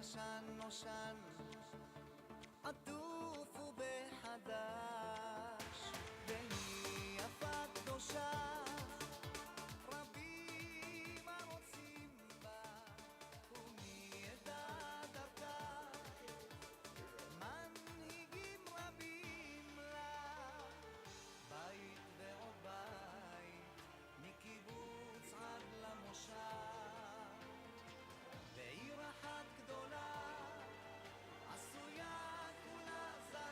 ישן נושן עטוף ובחדש, והיא יפה קדושה, רבים הרוצים בה, ומי ידע דרכה, מנהיגים רבים לה, בית ועוד בית, מקיבוץ עד למושב, בעיר אחת גדולה, עשויה כולה זהב.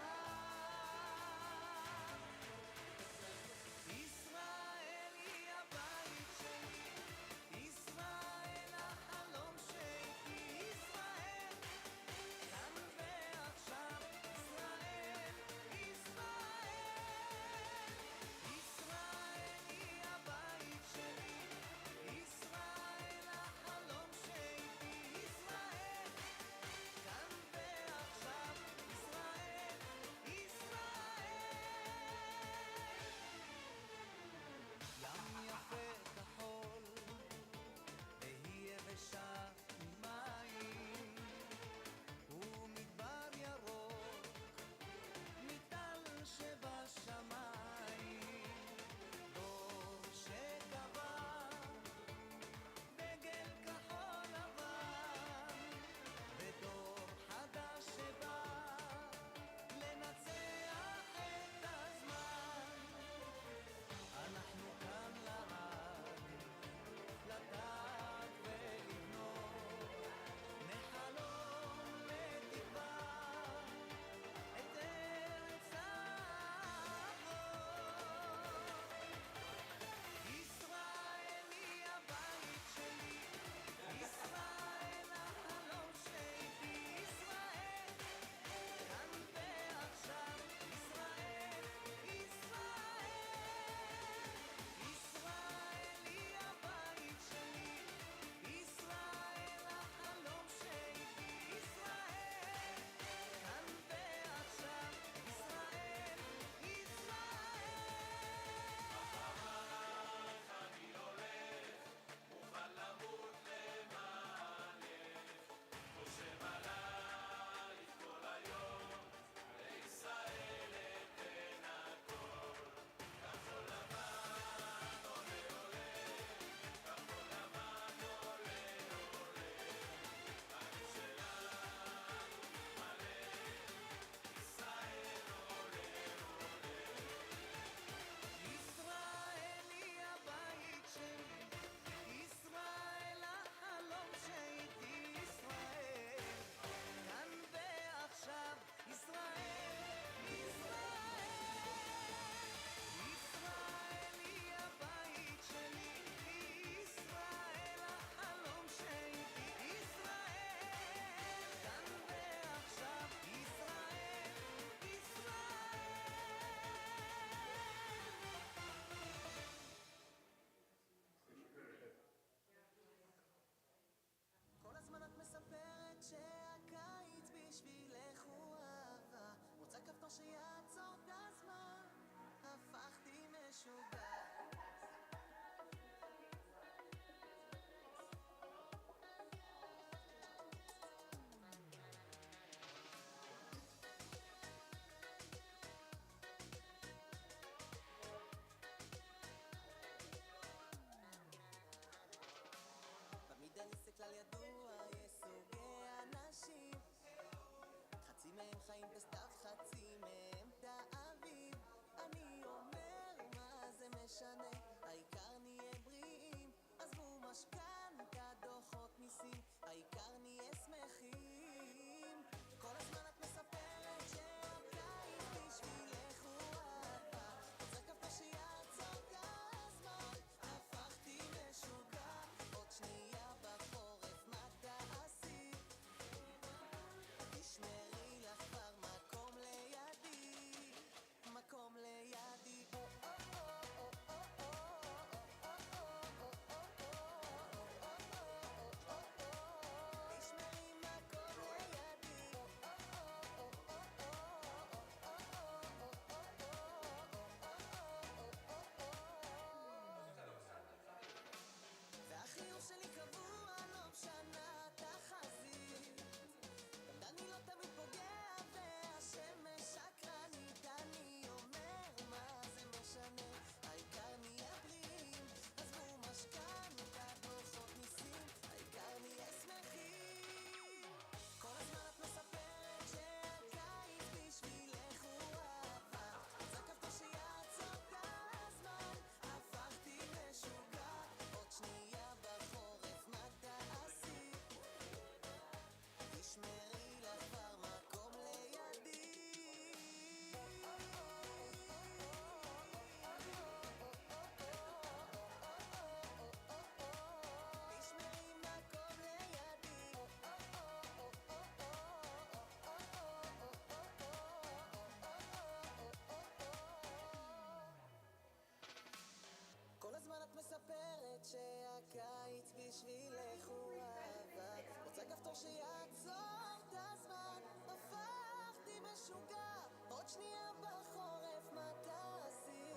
שהקיץ בשבילך הוא אהבה רוצה כפתור שיעצור את הזמן הפכתי משוגע עוד שנייה בחורף מה תעשי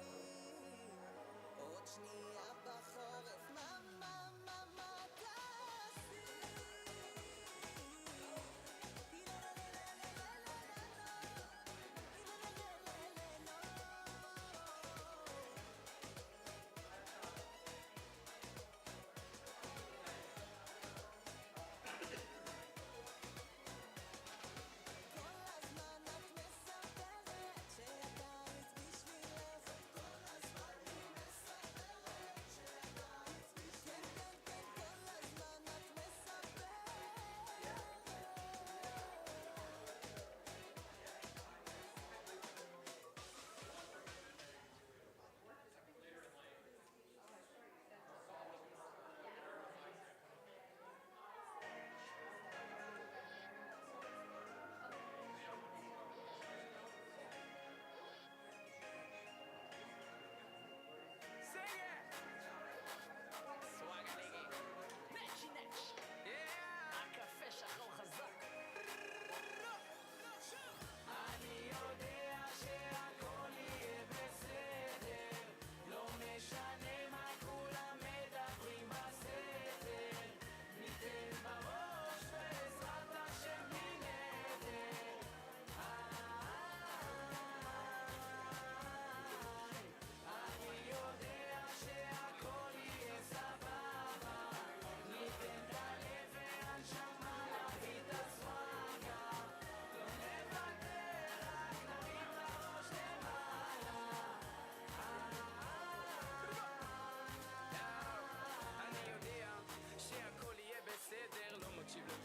עוד שנייה בחורף מה תעשי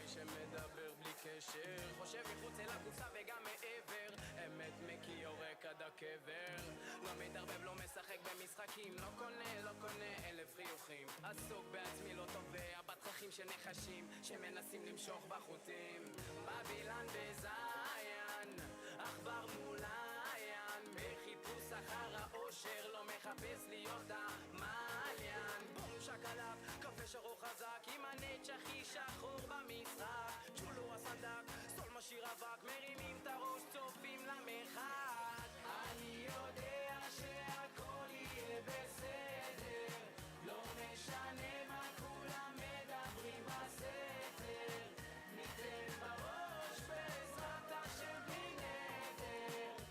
שמדבר בלי קשר חושב מחוץ אל הקופסה וגם מעבר אמת מקי יורק עד הקבר לא מתערבב, לא משחק במשחקים לא קונה אלף חיוכים עסוק בעצמי לא תובע בתככים של נחשים שמנסים למשוך בחוטים בבילן בזיין עכבר מול העין בחיפוש אחר האושר לא מחפש להיות המעליין בום שקלק קפה שרוך חזק עם הנץ' הכי שחור במשחק צ'ולו הסנדק סול משאיר אבק מרימים את הראש צופים למרחק אני יודע שהכל יהיה בסדר לא משנה מה כולם מדברים בסתר ניתן בראש בעזרת השם בלי נדר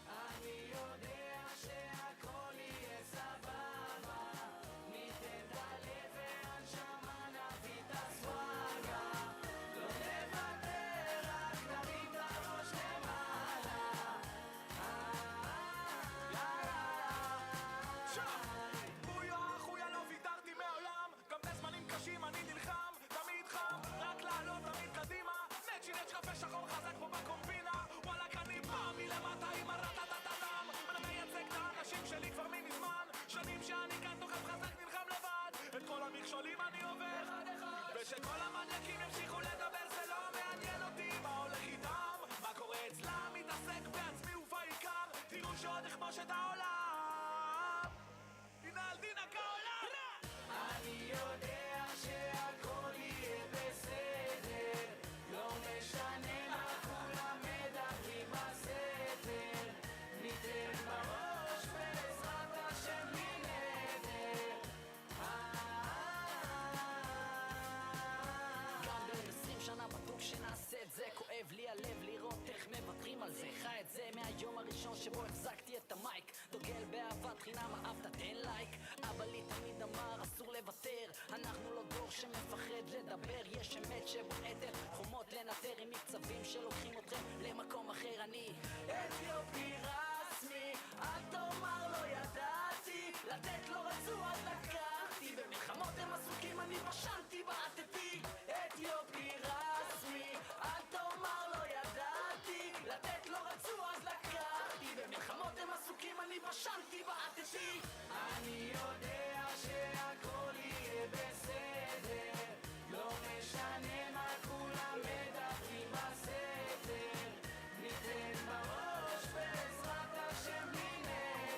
אני יודע שהכל יהיה סבבה ניתן את הלב והנשמה נביא את הסוואגה לא נוותר רק נרים את הראש למעלה בויה אחויה לא ויתרתי מעולם גם בזמנים קשים אני נלחם תמיד חם רק לעלות תמיד קדימה נצ'ינץ' קפה שחור חזק פה בקומבינה וואלק אני בא מלמטה עם הרטטטטם אני מייצג את האנשים שלי כבר ממזמן שנים שאני כאן דוחף חזק נלחם לבד את כל המכשולים אני עובר ושכל המניאקים ימשיכו לדבר זה לא מעניין אותי מה הולך איתם מה קורה אצלם מתעסק בעצמי ובעיקר תראו שעוד אכבוש את העולם הנה על דינה כעולם אני יודע שהכל יהיה בסדר לא משנה מה כולם מדברים בסתר ניתן בראש בעזרת השם בלי נדר גם בעוד 20 שנה בטוח שנעשה את זה כואב לי הלב לראות איך מוותרים על זה חי את זה מהיום הראשון שבו החזקתי את המייק דוגל באהבת חינם אהבת תן לייק אבא לי תמיד אמר אסור לוותר אנחנו לא דור שמפחד לדבר יש אמת שבועטת חומות לנטר עם מקצבים שלוקחים אתכם למקום אחר אני אתיופי רסמי אל תאמר לא ידעתי לתת לא רצו אז לקחתי במלחמות הם עסוקים אני פשנתי בעטתי אתיופי רסמי אל תאמר לא ידעתי לתת לא רצו אז לקחתי במלחמות הם עסוקים אני פשנתי בעטתי אני יודע שהכל יהיה בסדר לא משנה מה כולם מדברים בסתר ניתן בראש בעזרת השם בלי נדר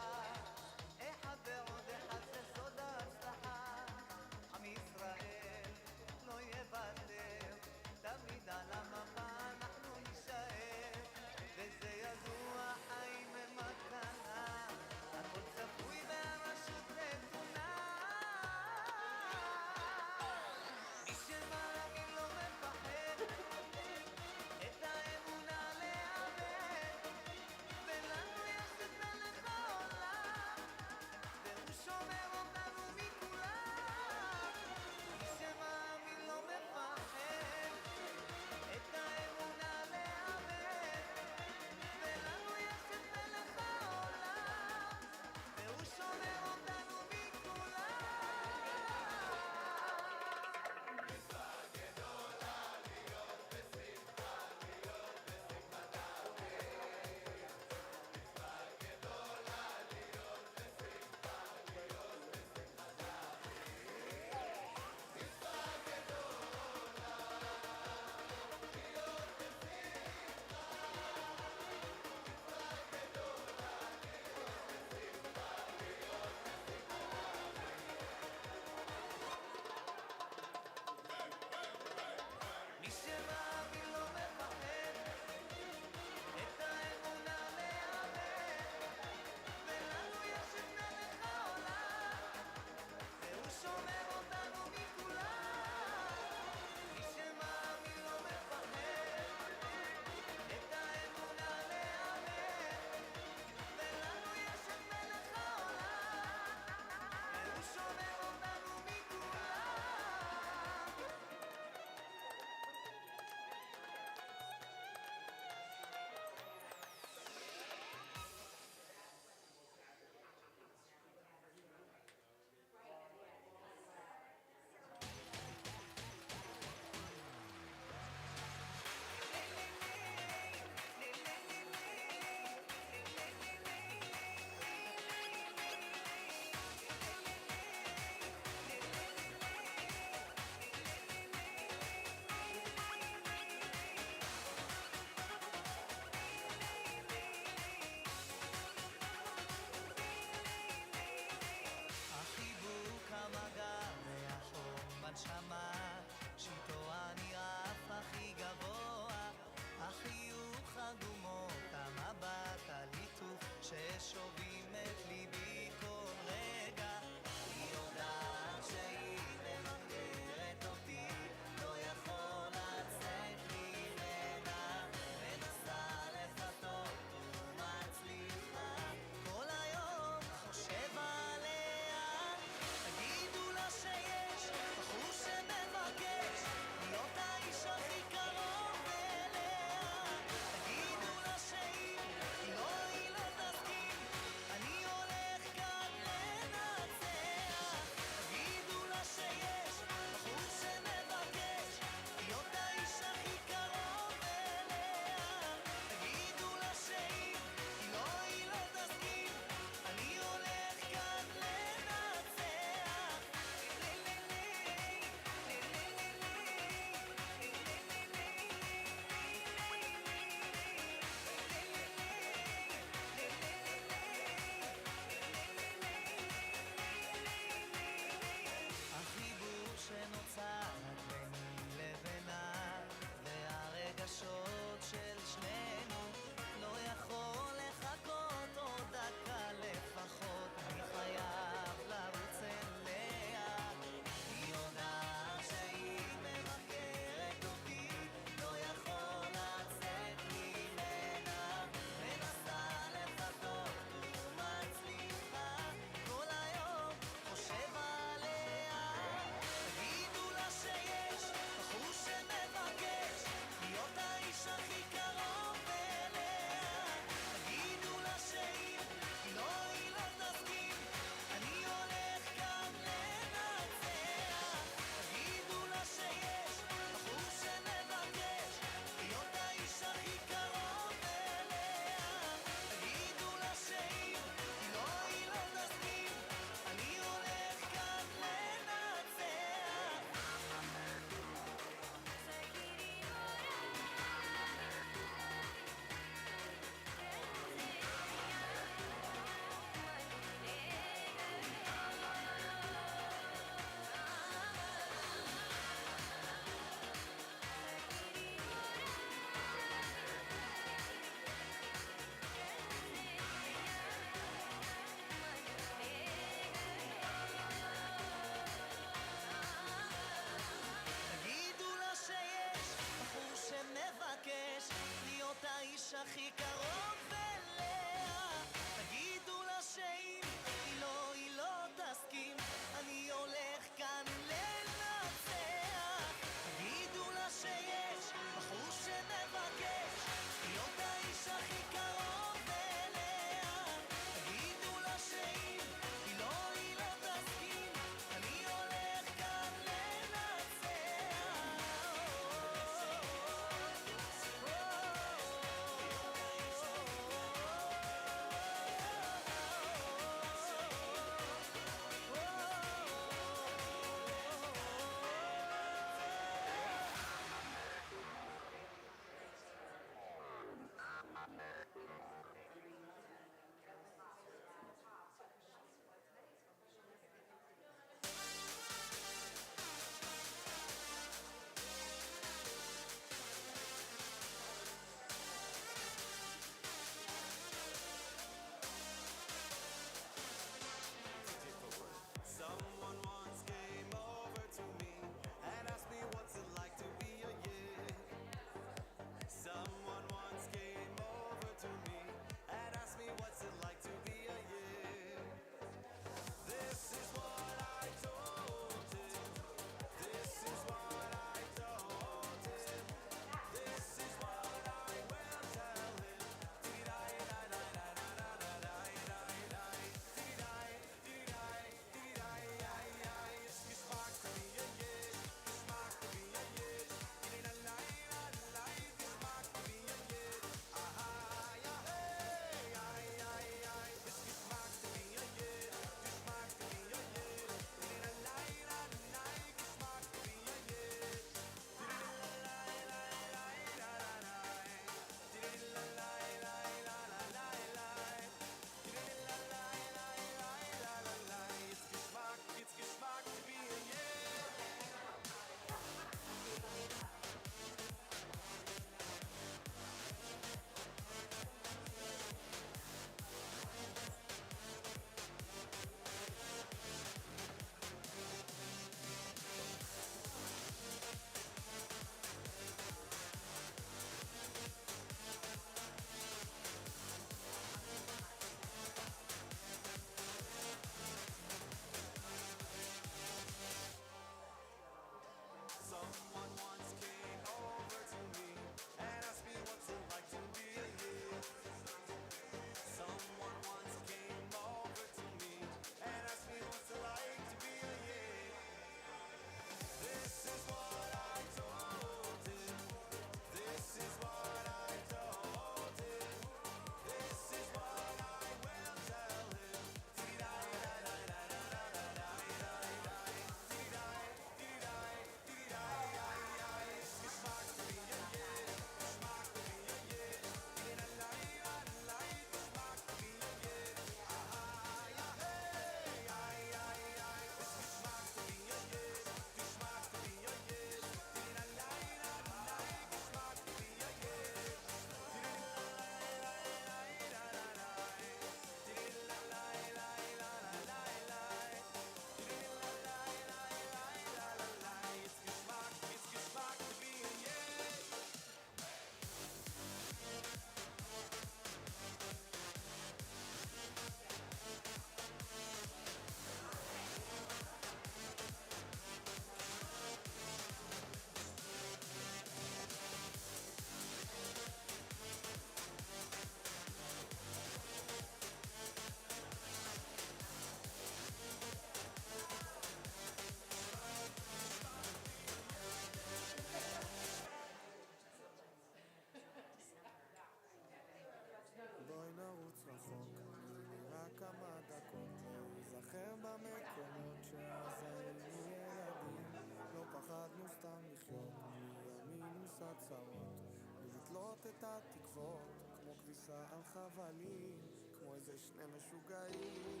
לתלות את התקוות, כמו כביסה על חבלים, כמו איזה שני משוגעים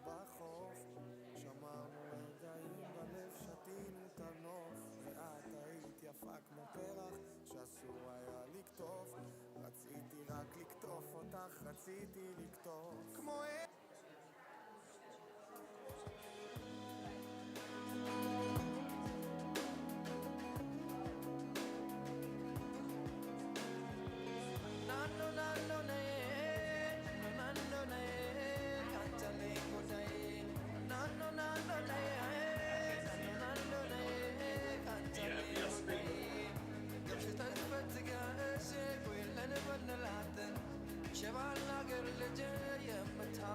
בחוף. שמרנו רגעים בלב, שתינו את הנוף, ואת היית יפה כמו פרח שאסור היה לקטוף. רציתי רק לקטוף אותך, רציתי לקטוף כמו شبع الناقر اللي جاي متها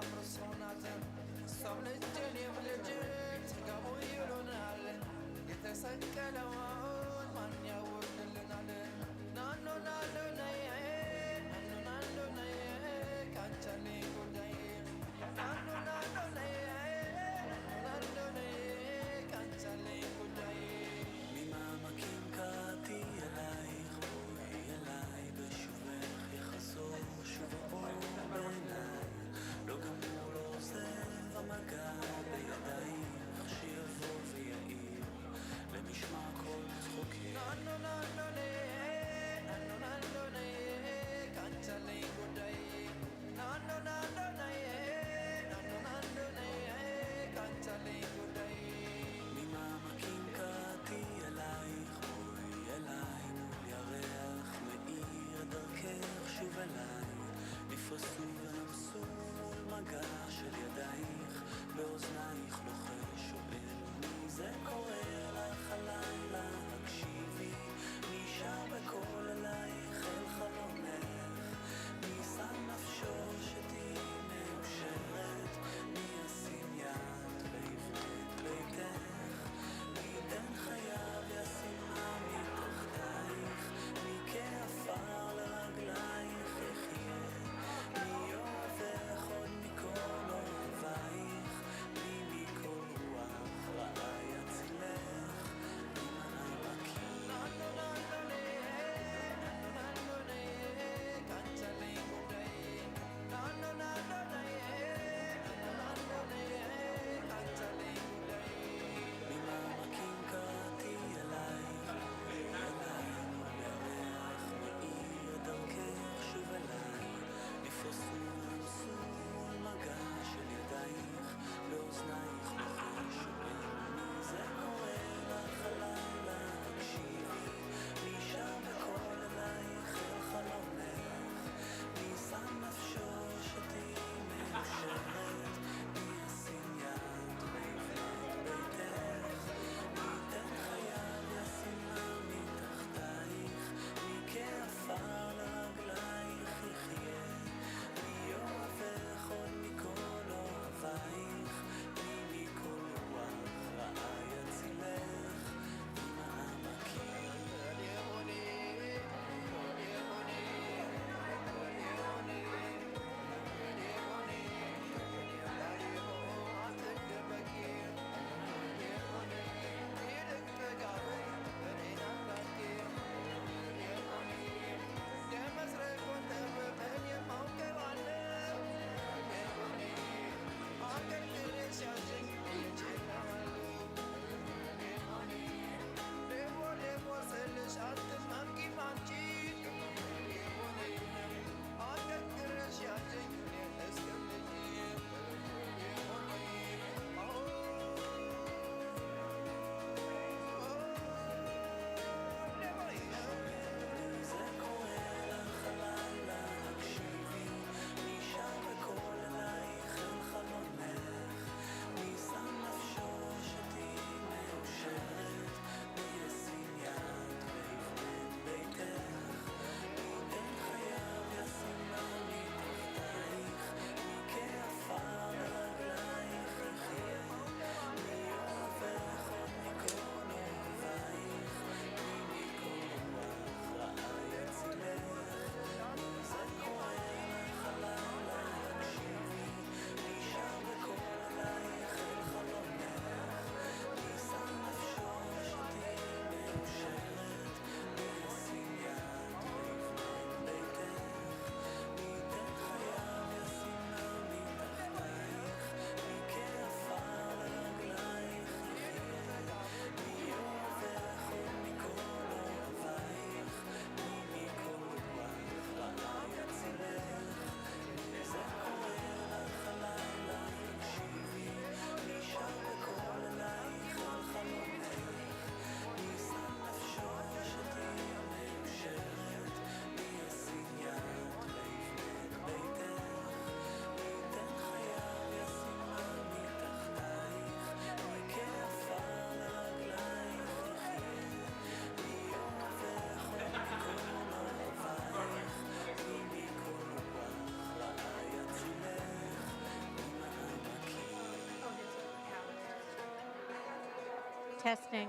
Testing.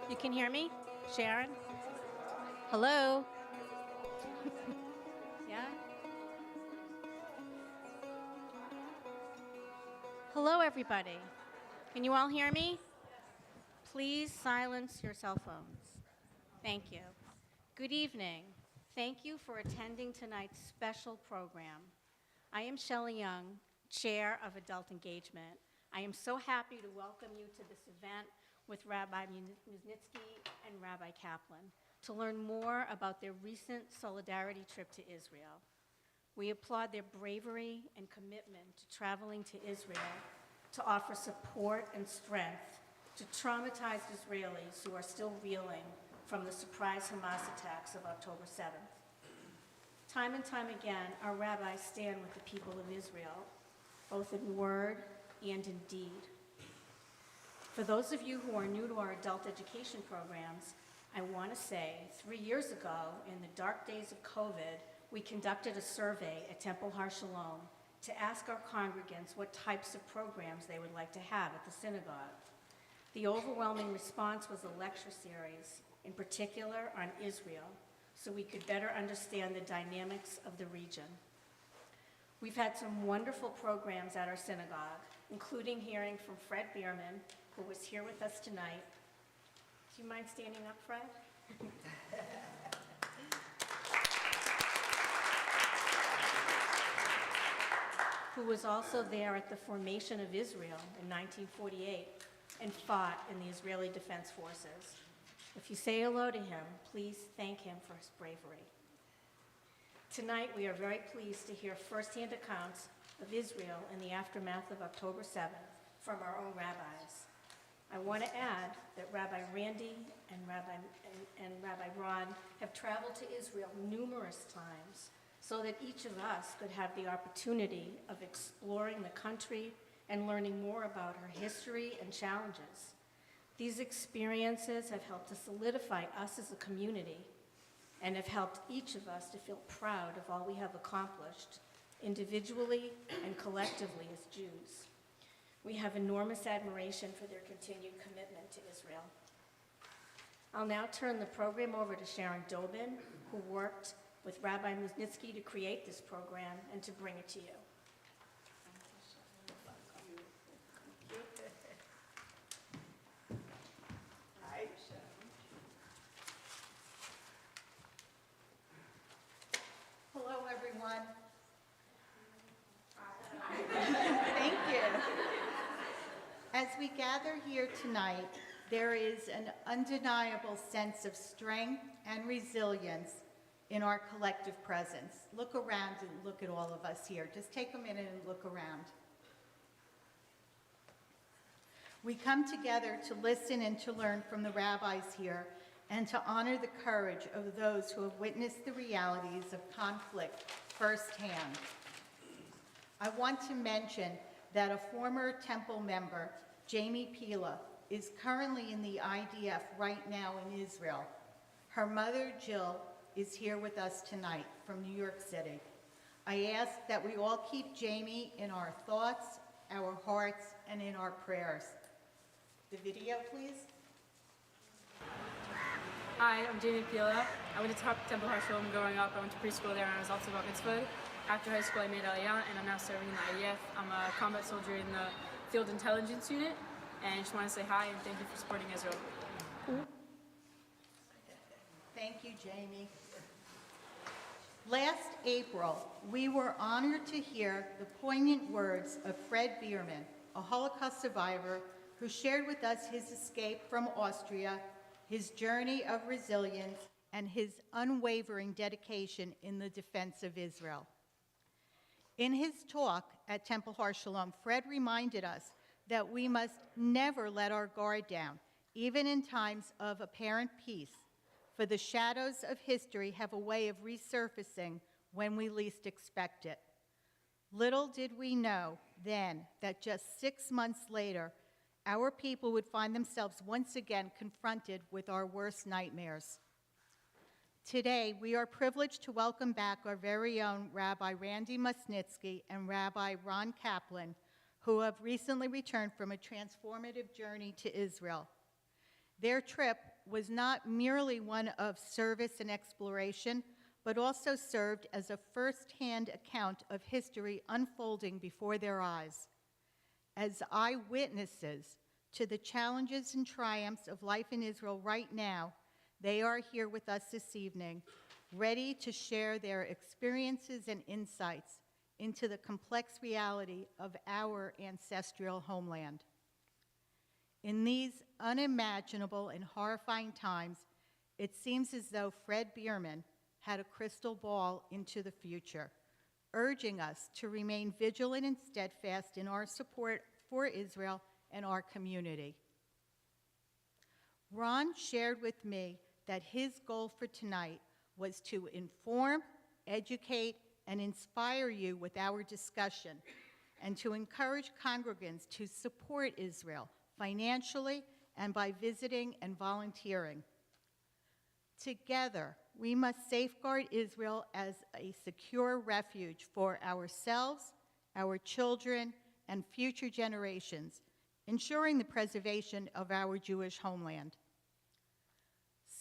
You can hear me? Sharon? Hello? Yeah? Hello, everybody. Can you all hear me? Please silence your cell phones. Thank you. Good evening. Thank you for attending tonight's special program. I am Shelley Young, Chair of Adult Engagement. I am so happy to welcome you to this event with Rabbi Muznitsky and Rabbi Kaplan to learn more about their recent solidarity trip to Israel. We applaud their bravery and commitment to traveling to Israel to offer support and strength to traumatized Israelis who are still reeling from the surprise Hamas attacks of October 7th. Time and time again, our rabbis stand with the people of Israel, both in word and in deed. For those of you who are new to our adult education programs, I want to say 3 years ago, in the dark days of COVID, we conducted a survey at Temple Har Shalom to ask our congregants what types of programs they would like to have at the synagogue. The overwhelming response was a lecture series, in particular on Israel, so we could better understand the dynamics of the region. We've had some wonderful programs at our synagogue, including hearing from Fred Bierman, who was here with us tonight. Do you mind standing up, Fred? Who was also there at the formation of Israel in 1948 and fought in the Israeli Defense Forces. If you say hello to him, please thank him for his bravery. Tonight, we are very pleased to hear firsthand accounts of Israel in the aftermath of October 7th from our own rabbis. I want to add that Rabbi Randy and Rabbi Ron have traveled to Israel numerous times so that each of us could have the opportunity of exploring the country and learning more about her history and challenges. These experiences have helped to solidify us as a community and have helped each of us to feel proud of all we have accomplished, individually and collectively as Jews. We have enormous admiration for their continued commitment to Israel. I'll now turn the program over to Sharon Dobin, who worked with Rabbi Muznitsky to create this program and to bring it to you. Hello, everyone. Thank you. As we gather here tonight, there is an undeniable sense of strength and resilience in our collective presence. Look around and look at all of us here. Just take a minute and look around. We come together to listen and to learn from the rabbis here and to honor the courage of those who have witnessed the realities of conflict firsthand. I want to mention that a former temple member, Jamie Pila, is currently in the IDF right now in Israel. Her mother, Jill, is here with us tonight from New York City. I ask that we all keep Jamie in our thoughts, our hearts, and in our prayers. The video, please. Hi, I'm Jamie Pila. I went to Temple Har Shalom growing up. I went to preschool there and I was also bar mitzvah. After high school, I made Aliyah and I'm now serving in the IDF. I'm a combat soldier in the Field Intelligence Unit and I just want to say hi and thank you for supporting Israel. Thank you, Jamie. Last April, we were honored to hear the poignant words of Fred Bierman, a Holocaust survivor who shared with us his escape from Austria, his journey of resilience, and his unwavering dedication in the defense of Israel. In his talk at Temple Har Shalom, Fred reminded us that we must never let our guard down, even in times of apparent peace, for the shadows of history have a way of resurfacing when we least expect it. Little did we know then that just 6 months later, our people would find themselves once again confronted with our worst nightmares. Today, we are privileged to welcome back our very own Rabbi Randy Muznitsky and Rabbi Ron Kaplan, who have recently returned from a transformative journey to Israel. Their trip was not merely one of service and exploration, but also served as a first-hand account of history unfolding before their eyes. As eyewitnesses to the challenges and triumphs of life in Israel right now, they are here with us this evening, ready to share their experiences and insights into the complex reality of our ancestral homeland. In these unimaginable and horrifying times, it seems as though Fred Bierman had a crystal ball into the future, urging us to remain vigilant and steadfast in our support for Israel and our community. Ron shared with me that his goal for tonight was to inform, educate, and inspire you with our discussion, and to encourage congregants to support Israel financially and by visiting and volunteering. Together, we must safeguard Israel as a secure refuge for ourselves, our children, and future generations, ensuring the preservation of our Jewish homeland.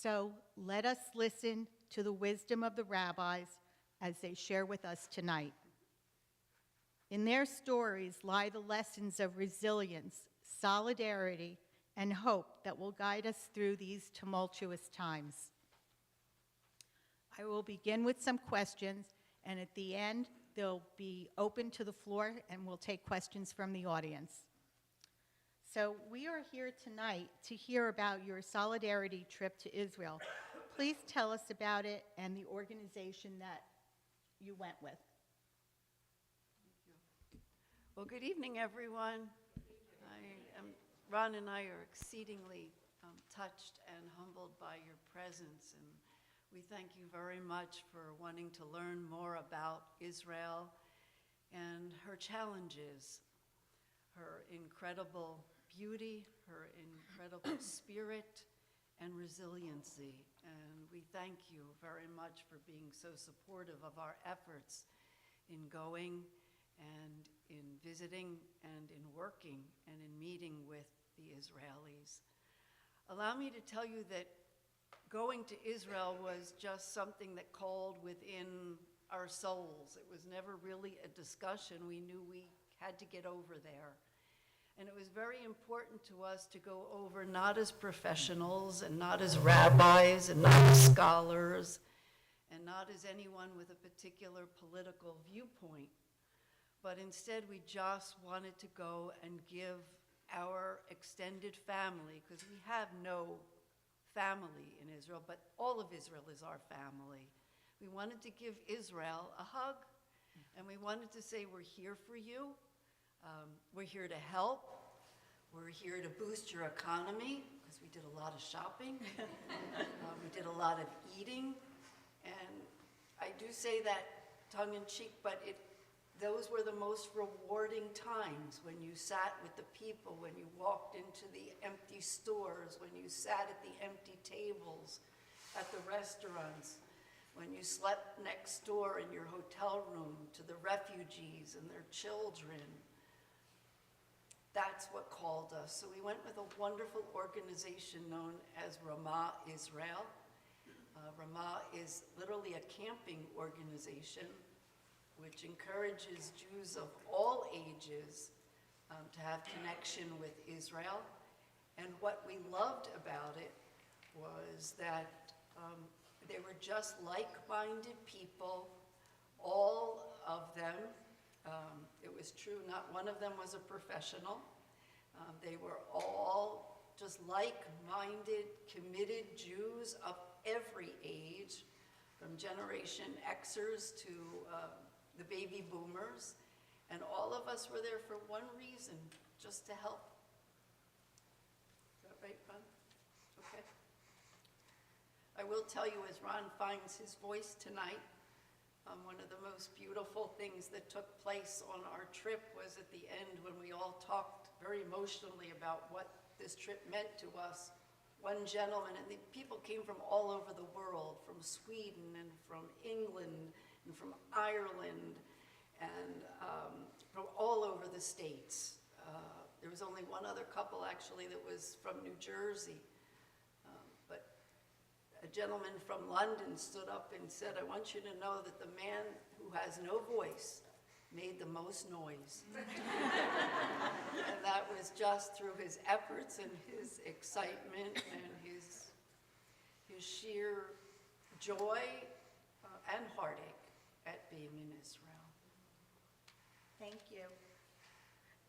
So let us listen to the wisdom of the rabbis as they share with us tonight. In their stories lie the lessons of resilience, solidarity, and hope that will guide us through these tumultuous times. I will begin with some questions, and at the end, they'll be open to the floor, and we'll take questions from the audience. So we are here tonight to hear about your solidarity trip to Israel. Please tell us about it and the organization that you went with. Well, good evening, everyone. Ron and I are exceedingly touched and humbled by your presence, and we thank you very much for wanting to learn more about Israel and her challenges, her incredible beauty, her incredible spirit, and resiliency. And we thank you very much for being so supportive of our efforts in going and in visiting and in working and in meeting with the Israelis. Allow me to tell you that going to Israel was just something that called within our souls. It was never really a discussion. We knew we had to get over there. And it was very important to us to go over not as professionals and not as rabbis and not as scholars and not as anyone with a particular political viewpoint, but instead we just wanted to go and give our extended family, because we have no family in Israel, but all of Israel is our family. We wanted to give Israel a hug, and we wanted to say, we're here for you. We're here to help. We're here to boost your economy, because we did a lot of shopping. We did a lot of eating. And I do say that tongue-in-cheek, but those were the most rewarding times, when you sat with the people, when you walked into the empty stores, when you sat at the empty tables at the restaurants, when you slept next door in your hotel room to the refugees and their children. That's what called us. So we went with a wonderful organization known as Ramah Israel. Ramah is literally a camping organization which encourages Jews of all ages to have connection with Israel. And what we loved about it was that they were just like-minded people, all of them. It was true, not one of them was a professional. They were all just like-minded, committed Jews of every age, from Generation Xers to the baby boomers. And all of us were there for one reason, just to help. Is that right, Ron? Okay. I will tell you, as Ron finds his voice tonight, one of the most beautiful things that took place on our trip was at the end, when we all talked very emotionally about what this trip meant to us. One gentleman, and the people came from all over the world, from Sweden and from England and from Ireland and from all over the States. There was only one other couple actually that was from New Jersey. a gentleman from London stood up and said, I want you to know that the man who has no voice made the most noise. And that was just through his efforts and his excitement and his sheer joy and heartache at being in Israel. Thank you.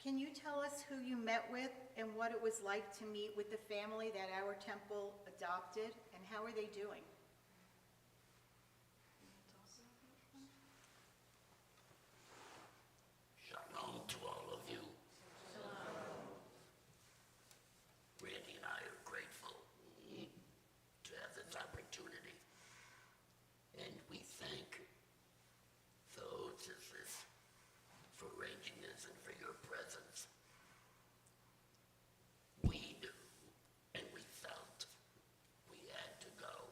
Can you tell us who you met with and what it was like to meet with the family that our temple adopted, and how are they doing? Shalom to all of you. Randy and I are grateful to have this opportunity, and we thank the hostesses for arranging this and for your presence. We knew and we felt we had to go.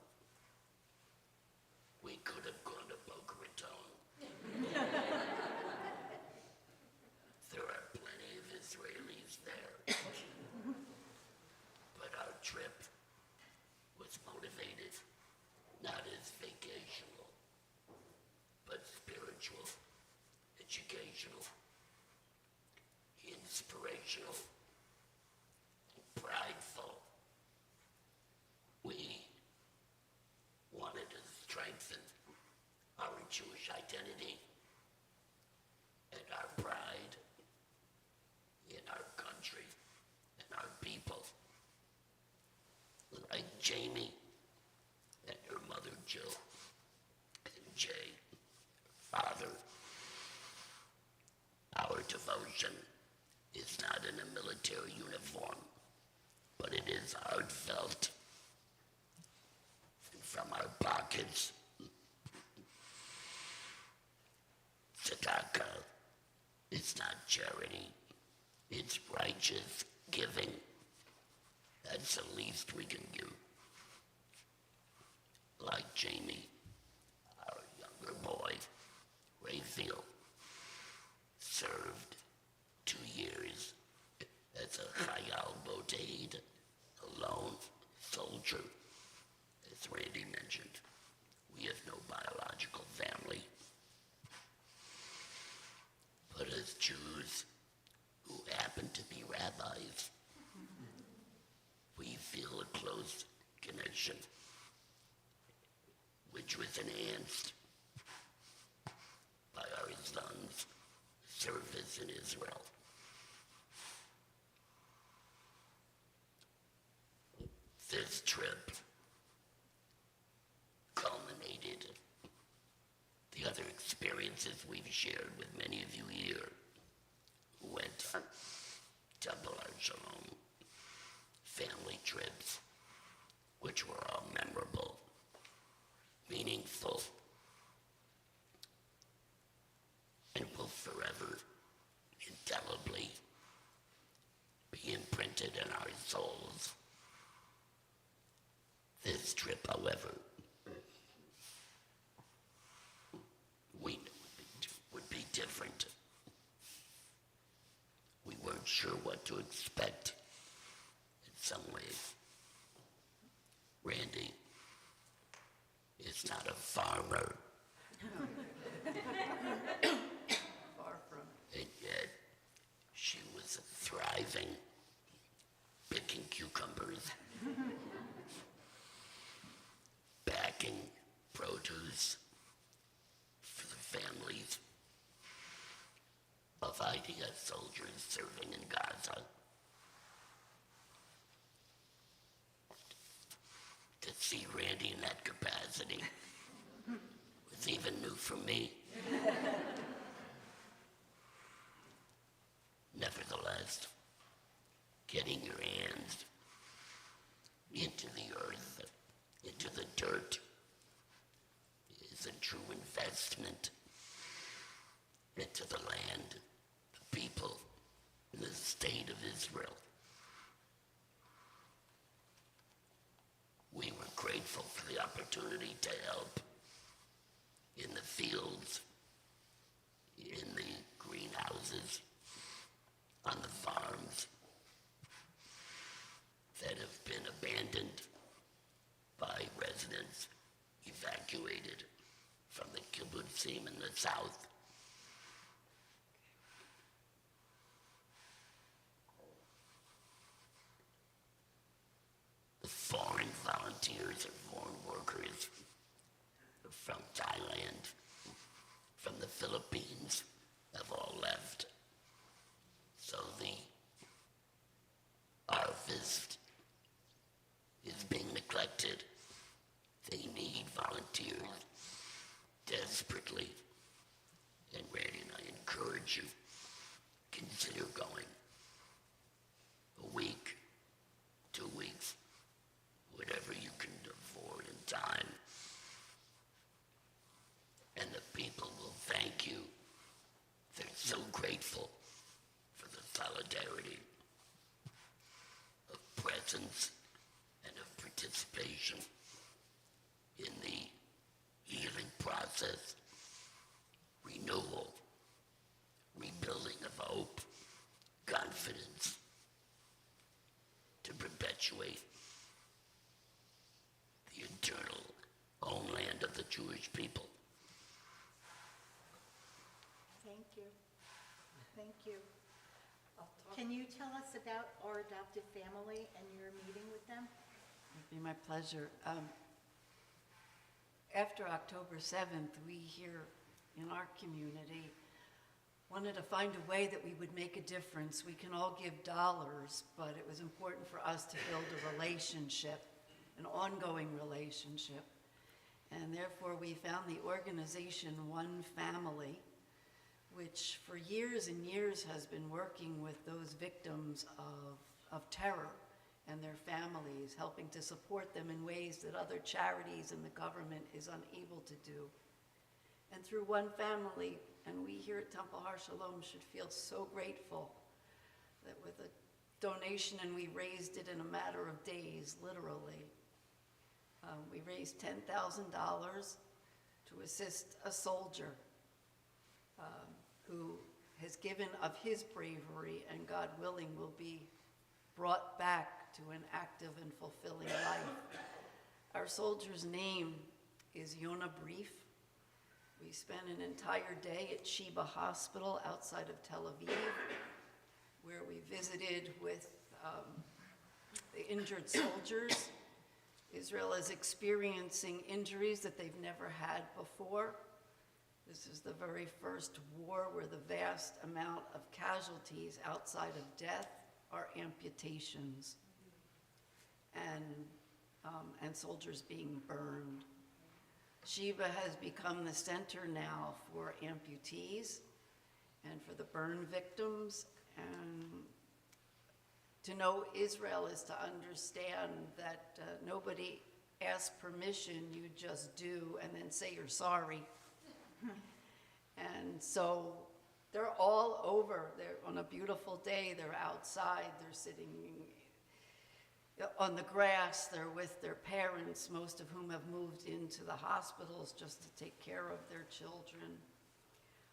We could have gone to Boca Raton. There are plenty of Israelis there. But our trip was motivated not as vacational, but spiritual, educational, inspirational, prideful. We wanted to strengthen our Jewish identity and our pride in our country and our people. Like Jamie and her mother Jill and Jay, father, our devotion is not in a military uniform, but it is heartfelt. And from our pockets, tzedakah is not charity, it's righteous giving. That's the least we can do. Like Jamie, our younger boy, Raphael, served 2 years as a Chayal Bodeid, a lone soldier. As Randy mentioned, we have no biological family. But as Jews who happen to be rabbis, we feel a close connection, which was enhanced by our son's service in Israel. This trip culminated the other experiences we've shared with many of you here who went on Temple Shalom family trips, which were all memorable, meaningful, and will forever, indelibly be imprinted in our souls. This trip, however, we knew would be different. We weren't sure what to expect in some ways. Randy is not a farmer. Far from. And yet, she was thriving, picking cucumbers, packing produce for the families of IDF soldiers serving in Gaza. To see Randy in that capacity was even new for me. Nevertheless, getting your hands into the earth, into the dirt, is a true investment into the land, the people, and the state of Israel. We were grateful for the opportunity to help in the fields, in the greenhouses, on the farms that have been abandoned by residents families evacuated from the kibbutzim in the south. The foreign volunteers and foreign workers from Thailand, from the Philippines, have all left. So the harvest is being neglected. They need volunteers desperately. And Randy and I encourage you, consider going. A week, 2 weeks, whatever you can afford in time. And the people will thank you. They're so grateful for the solidarity of presence and of participation in the healing process, renewal, rebuilding of hope, confidence, to perpetuate the eternal homeland of the Jewish people. Thank you. Thank you. Can you tell us about our adopted family and your meeting with them? It'd be my pleasure. After October 7th, we here in our community wanted to find a way that we would make a difference. We can all give dollars, but it was important for us to build a relationship, an ongoing relationship. And therefore, we found the organization One Family, which for years and years has been working with those victims of terror and their families, helping to support them in ways that other charities and the government is unable to do. And through One Family, and we here at Temple Har Shalom should feel so grateful that with a donation, and we raised it in a matter of days, literally, we raised $10,000 to assist a soldier who has given of his bravery and, God willing, will be brought back to an active and fulfilling life. Our soldier's name is Yonah Brief. We spent an entire day at Sheba Hospital outside of Tel Aviv, where we visited with the injured soldiers. Israel is experiencing injuries that they've never had before. This is the very first war where the vast amount of casualties outside of death are amputations and soldiers being burned. Sheba has become the center now for amputees and for the burn victims. And to know Israel is to understand that nobody asks permission, you just do and then say you're sorry. And so they're all over. They're on a beautiful day, they're outside, they're sitting on the grass, they're with their parents, most of whom have moved into the hospitals just to take care of their children.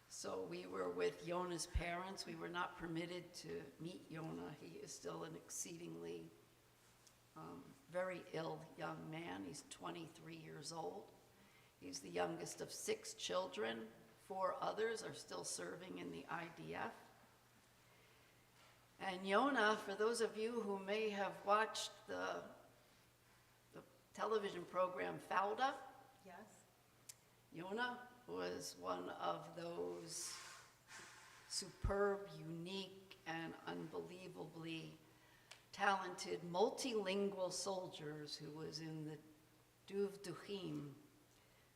So we were with Yonah's parents. We were not permitted to meet Yonah. He is still an exceedingly very ill young man. He's 23 years old. He's the youngest of 6 children. 4 others are still serving in the IDF. And Yonah, for those of you who may have watched the television program Fauda, Yes. Yonah was one of those superb, unique, and unbelievably talented multilingual soldiers who was in the Duv Duchim,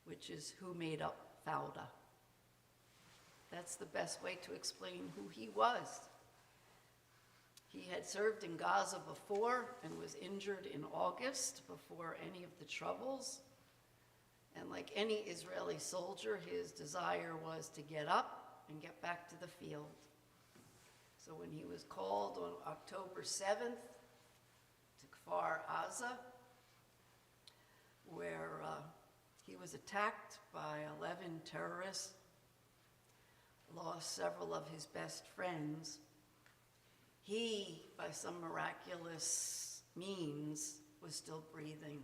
which is who made up Fauda. That's the best way to explain who he was. He had served in Gaza before and was injured in August before any of the troubles. And like any Israeli soldier, his desire was to get up and get back to the field. So when he was called on October 7th to Kfar Aza, where he was attacked by 11 terrorists, lost several of his best friends, he, by some miraculous means, was still breathing.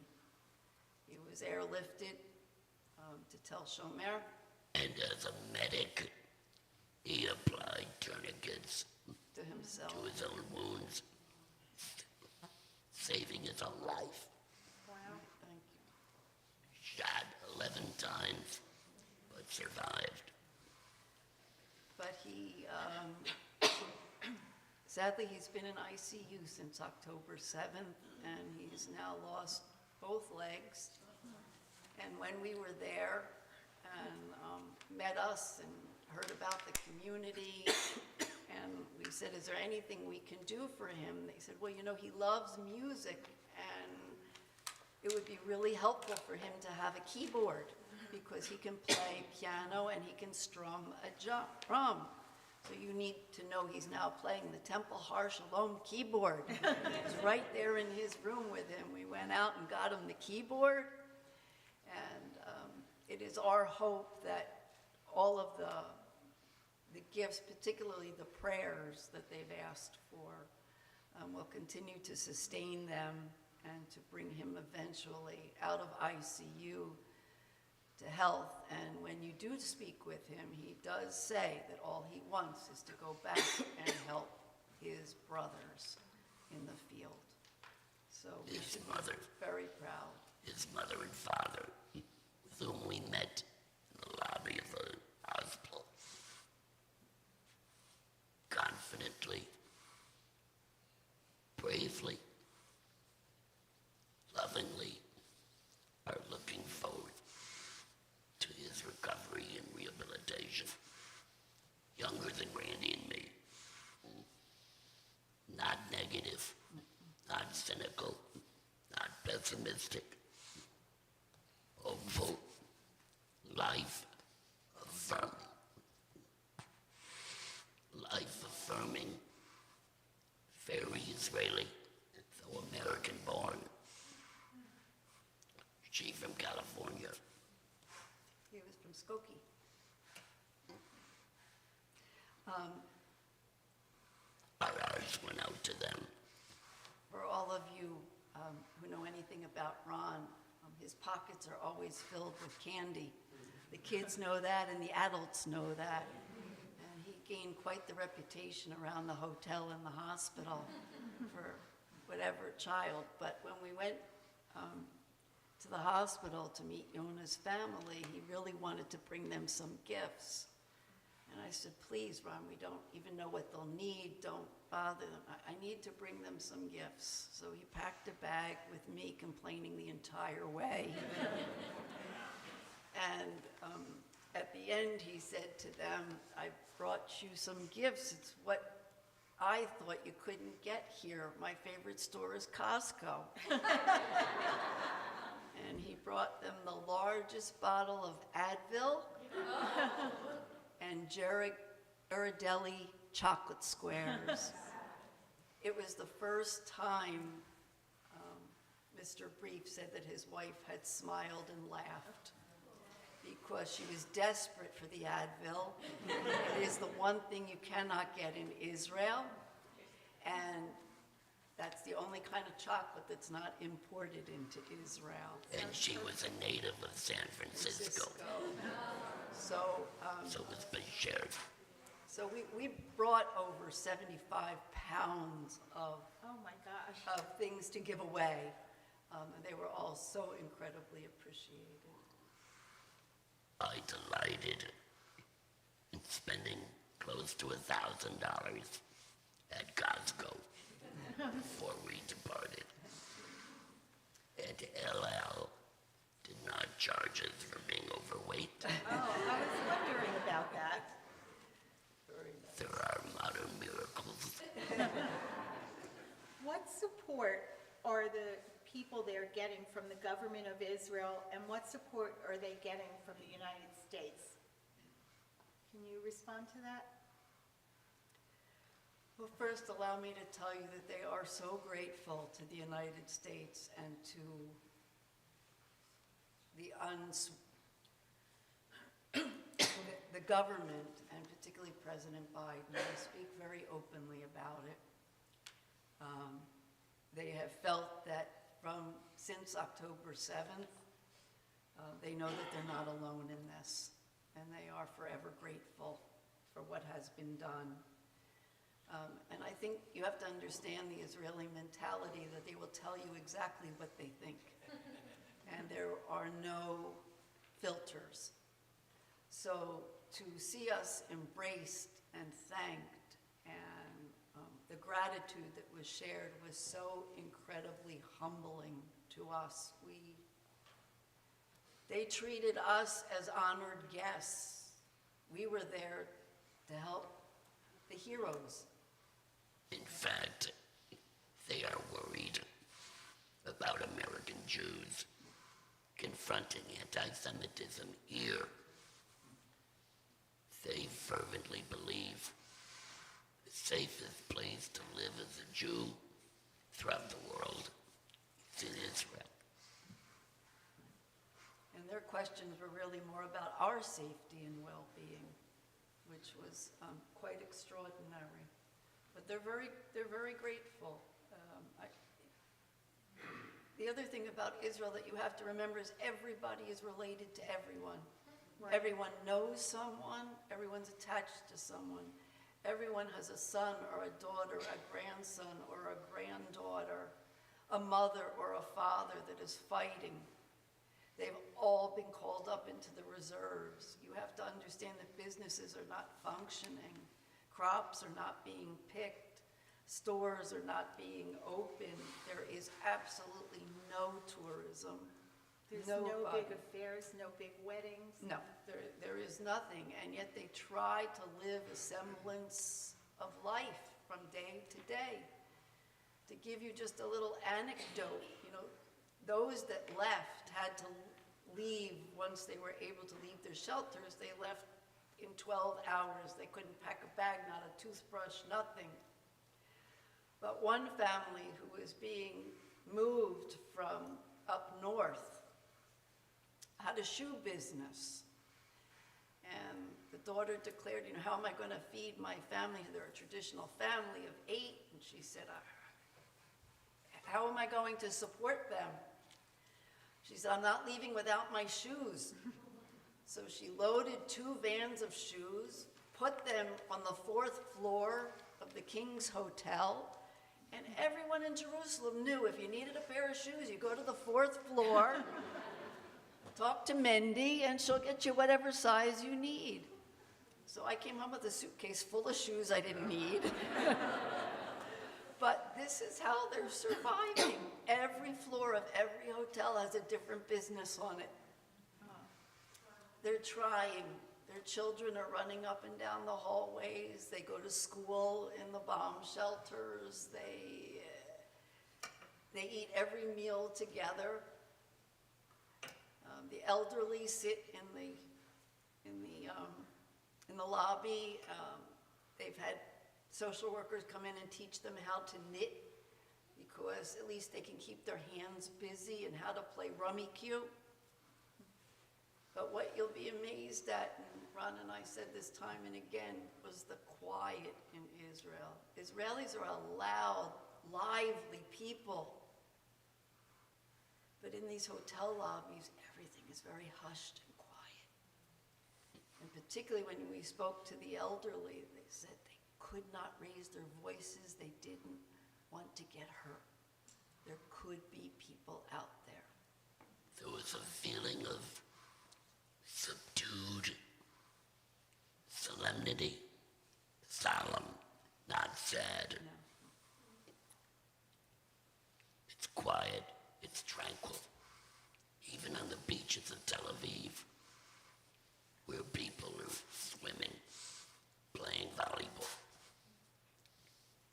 He was airlifted to Tel Shomer. And as a medic, he applied tourniquets To himself. to his own wounds, saving his own life. Thank you. Shot 11 times, but survived. But he, sadly, he's been in ICU since October 7th, and he's now lost both legs. And when we were there and met us and heard about the community, and we said, is there anything we can do for him? They said, well, you know, he loves music, and it would be really helpful for him to have a keyboard, because he can play piano and he can strum a drum. So you need to know he's now playing the Temple Har Shalom keyboard. It's right there in his room with him. We went out and got him the keyboard, and it is our hope that all of the gifts, particularly the prayers that they've asked for, will continue to sustain them and to bring him eventually out of ICU to health. And when you do speak with him, he does say that all he wants is to go back and help his brothers in the field. So we His should mother. be very proud. His mother and father, with whom we met in the lobby of the hospital, confidently, bravely, lovingly, are looking forward to his recovery and rehabilitation. Younger than Randy and me. Not negative, not cynical, not pessimistic. Hopeful, life affirming. Life affirming, very Israeli, though American born. She from California. He was from Skokie. Our hearts went out to them. For all of you who know anything about Ron, his pockets are always filled with candy. The kids know that and the adults know that. And he gained quite the reputation around the hotel and the hospital for whatever child. But when we went to the hospital to meet Yona's family, he really wanted to bring them some gifts. And I said, please, Ron, we don't even know what they'll need. Don't bother them. I need to bring them some gifts. So he packed a bag with me complaining the entire way. And at the end, he said to them, I brought you some gifts. It's what I thought you couldn't get here. My favorite store is Costco. And he brought them the largest bottle of Advil and Ghirardelli chocolate squares. It was the first time Mr. Brief said that his wife had smiled and laughed, because she was desperate for the Advil. It is the one thing you cannot get in Israel, and that's the only kind of chocolate that's not imported into Israel. And she was a native of San Francisco. So was Bashir. So we brought over 75 pounds of Oh my gosh. of things to give away, and they were all so incredibly appreciated. I delighted in spending close to $1,000 at Costco before we departed. And LL did not charge us for being overweight. Oh, I was wondering about that. There are modern miracles. What support are the people there getting from the government of Israel, and what support are they getting from the United States? Can you respond to that? Well, first, allow me to tell you that they are so grateful to the United States and to the government, and particularly President Biden. They speak very openly about it. They have felt that since October 7th, They know that they're not alone in this, and they are forever grateful for what has been done. And I think you have to understand the Israeli mentality that they will tell you exactly what they think. And there are no filters. So to see us embraced and thanked, and the gratitude that was shared was so incredibly humbling to us. They treated us as honored guests. We were there to help the heroes. In fact, they are worried about American Jews confronting anti-Semitism here. They fervently believe the safest place to live as a Jew throughout the world is in Israel. And their questions were really more about our safety and well-being, which was quite extraordinary. But they're very grateful. The other thing about Israel that you have to remember is everybody is related to everyone. Right. Everyone knows someone, everyone's attached to someone. Everyone has a son or a daughter, a grandson or a granddaughter, a mother or a father that is fighting. They've all been called up into the reserves. You have to understand that businesses are not functioning. Crops are not being picked. Stores are not being open. There is absolutely no tourism. There's no big affairs, no big weddings. No, there is nothing, and yet they try to live a semblance of life from day to day. To give you just a little anecdote, those that left had to leave once they were able to leave their shelters. They left in 12 hours. They couldn't pack a bag, not a toothbrush, nothing. But one family who was being moved from up north had a shoe business. And the daughter declared, how am I going to feed my family? They're a traditional family of 8. And she said, how am I going to support them? She said, I'm not leaving without my shoes. So she loaded 2 vans of shoes, put them on the 4th floor of the King's Hotel, and everyone in Jerusalem knew if you needed a pair of shoes, you go to the 4th floor, talk to Mendy, and she'll get you whatever size you need. So I came home with a suitcase full of shoes I didn't need. But this is how they're surviving. Every floor of every hotel has a different business on it. They're trying. Their children are running up and down the hallways. They go to school in the bomb shelters. They eat every meal together. The elderly sit in the lobby. They've had social workers come in and teach them how to knit, because at least they can keep their hands busy, and how to play rummy cue. But what you'll be amazed at, and Ron and I said this time and again, was the quiet in Israel. Israelis are a loud, lively people. But in these hotel lobbies, everything is very hushed and quiet. And particularly when we spoke to the elderly, they said they could not raise their voices. They didn't want to get hurt. There could be people out there. There was a feeling of subdued solemnity, solemn, not sad. No. It's quiet, it's tranquil. Even on the beaches of Tel Aviv, where people are swimming, playing volleyball,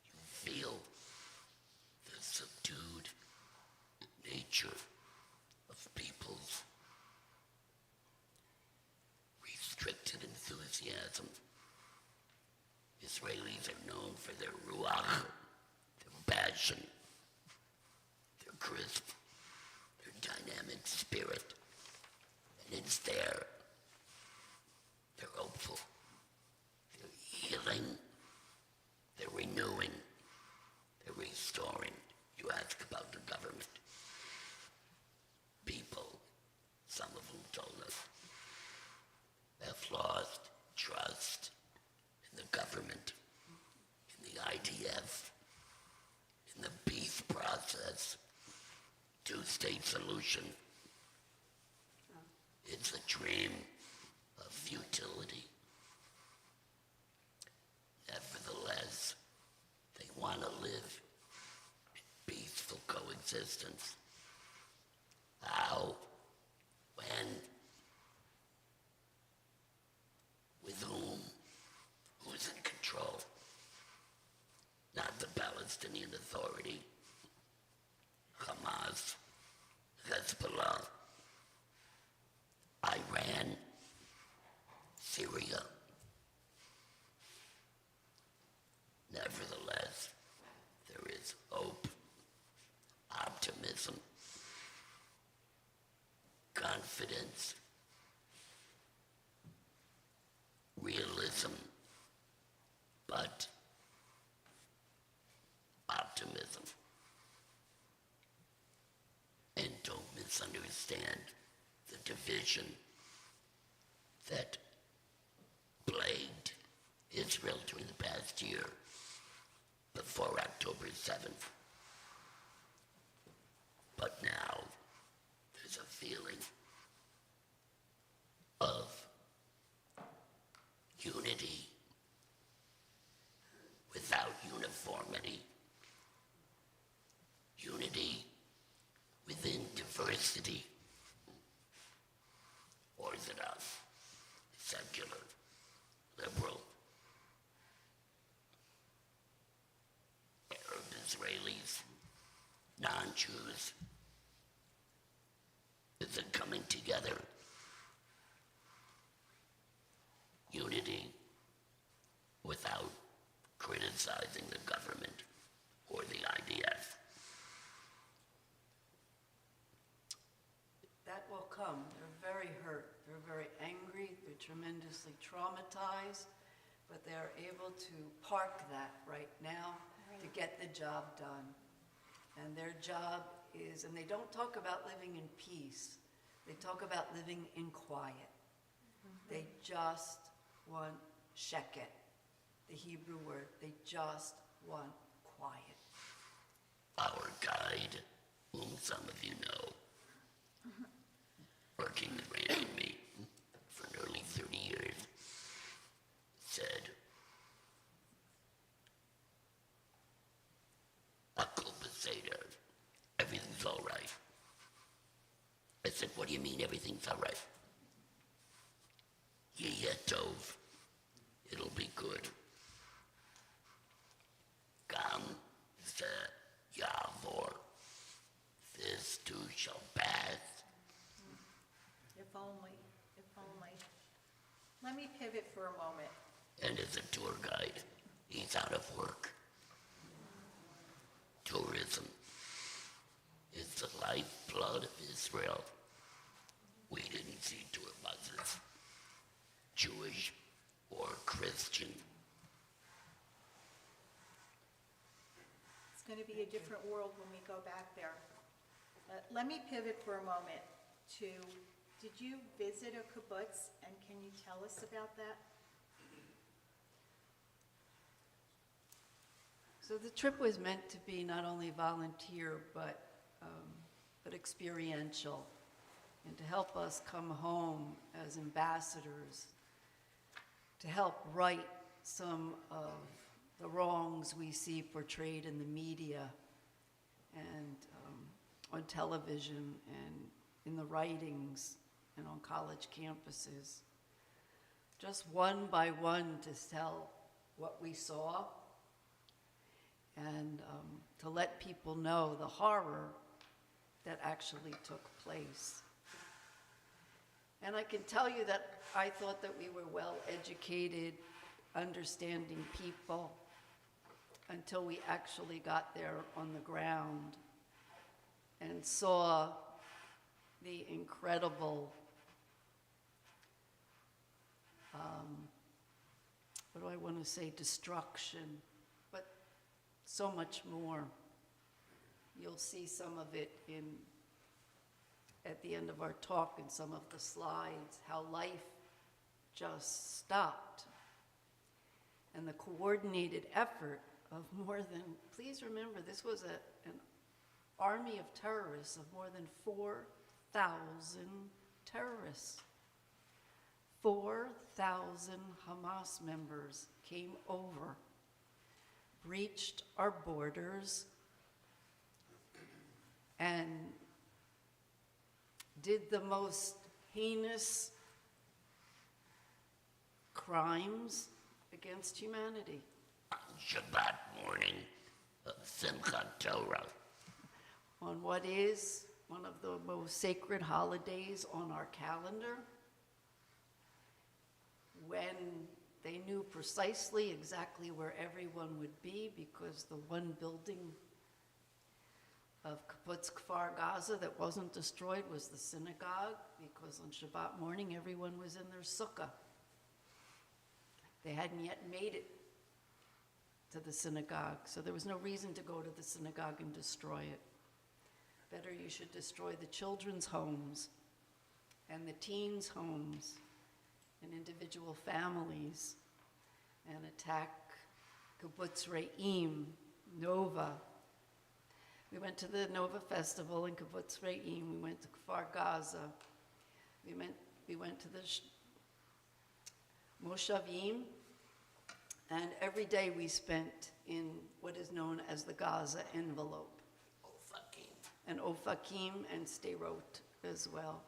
you feel the subdued nature of people's restricted enthusiasm. Israelis are known for their ruach, their passion, their crisp, their dynamic spirit. And it's there. They're hopeful. They're healing. They're renewing. They're restoring. You ask about the government. People, some of them solution. It's a dream of futility. Nevertheless, they want to live in peaceful coexistence. How? When? With whom? Who's in control? Not the Palestinian Authority, Hamas, Hezbollah, Iran, Syria. Nevertheless, there is hope, optimism, confidence, realism, but optimism. And don't misunderstand the division that plagued Israel during the past year before October 7th. But now there's a feeling of unity without uniformity, unity within diversity, Orthodox, secular, liberal, Arab Israelis, non-Jews. It's a coming together. Unity without criticizing the government or the IDF. That will come. They're very hurt. They're very angry. They're tremendously traumatized, but they're able to park that right now to get the job done. And their job is, and they don't talk about living in peace. They talk about living in quiet. They just want sheket, the Hebrew word. They just want quiet. Our guide, whom some of you know, working with Randy and me for nearly 30 years, said, Akul Beseder, everything's all right. I said, what do you mean everything's all right? Yeh tov, it'll be good. Gam ze yavor, this too shall pass. If only, if only. Let me pivot for a moment. And as a tour guide, he's out of work. Tourism is the lifeblood of Israel. We didn't see tour buses, Jewish or Christian. It's going to be a different world when we go back there. Let me pivot for a moment to, did you visit a kibbutz, and can you tell us about that? So the trip was meant to be not only volunteer, but experiential, and to help us come home as ambassadors, to help right some of the wrongs we see portrayed in the media and on television and in the writings and on college campuses. Just one by one to tell what we saw and to let people know the horror that actually took place. And I can tell you that I thought that we were well-educated, understanding people until we actually got there on the ground and saw the incredible, what do I want to say, destruction, but so much more. You'll see some of it at the end of our talk in some of the slides, how life just stopped. And the coordinated effort of more than, please remember, this was army of terrorists, of more than 4,000 terrorists. 4,000 Hamas members came over, breached our borders, and did the most heinous crimes against humanity. Shabbat morning of Simchat Torah. On what is one of the most sacred holidays on our calendar, when they knew precisely exactly where everyone would be, because the one building of Kibbutz Kfar Gaza that wasn't destroyed was the synagogue, because on Shabbat morning everyone was in their sukkah. They hadn't yet made it to the synagogue, so there was no reason to go to the synagogue and destroy it. Better you should destroy the children's homes and the teens' homes and individual families and attack Kibbutz Re'im, Nova. We went to the Nova Festival in Kibbutz Re'im. We went to Kfar Gaza. We went to the Moshavim, and every day we spent in what is known as the Gaza envelope. And Ofakim and Sderot as well.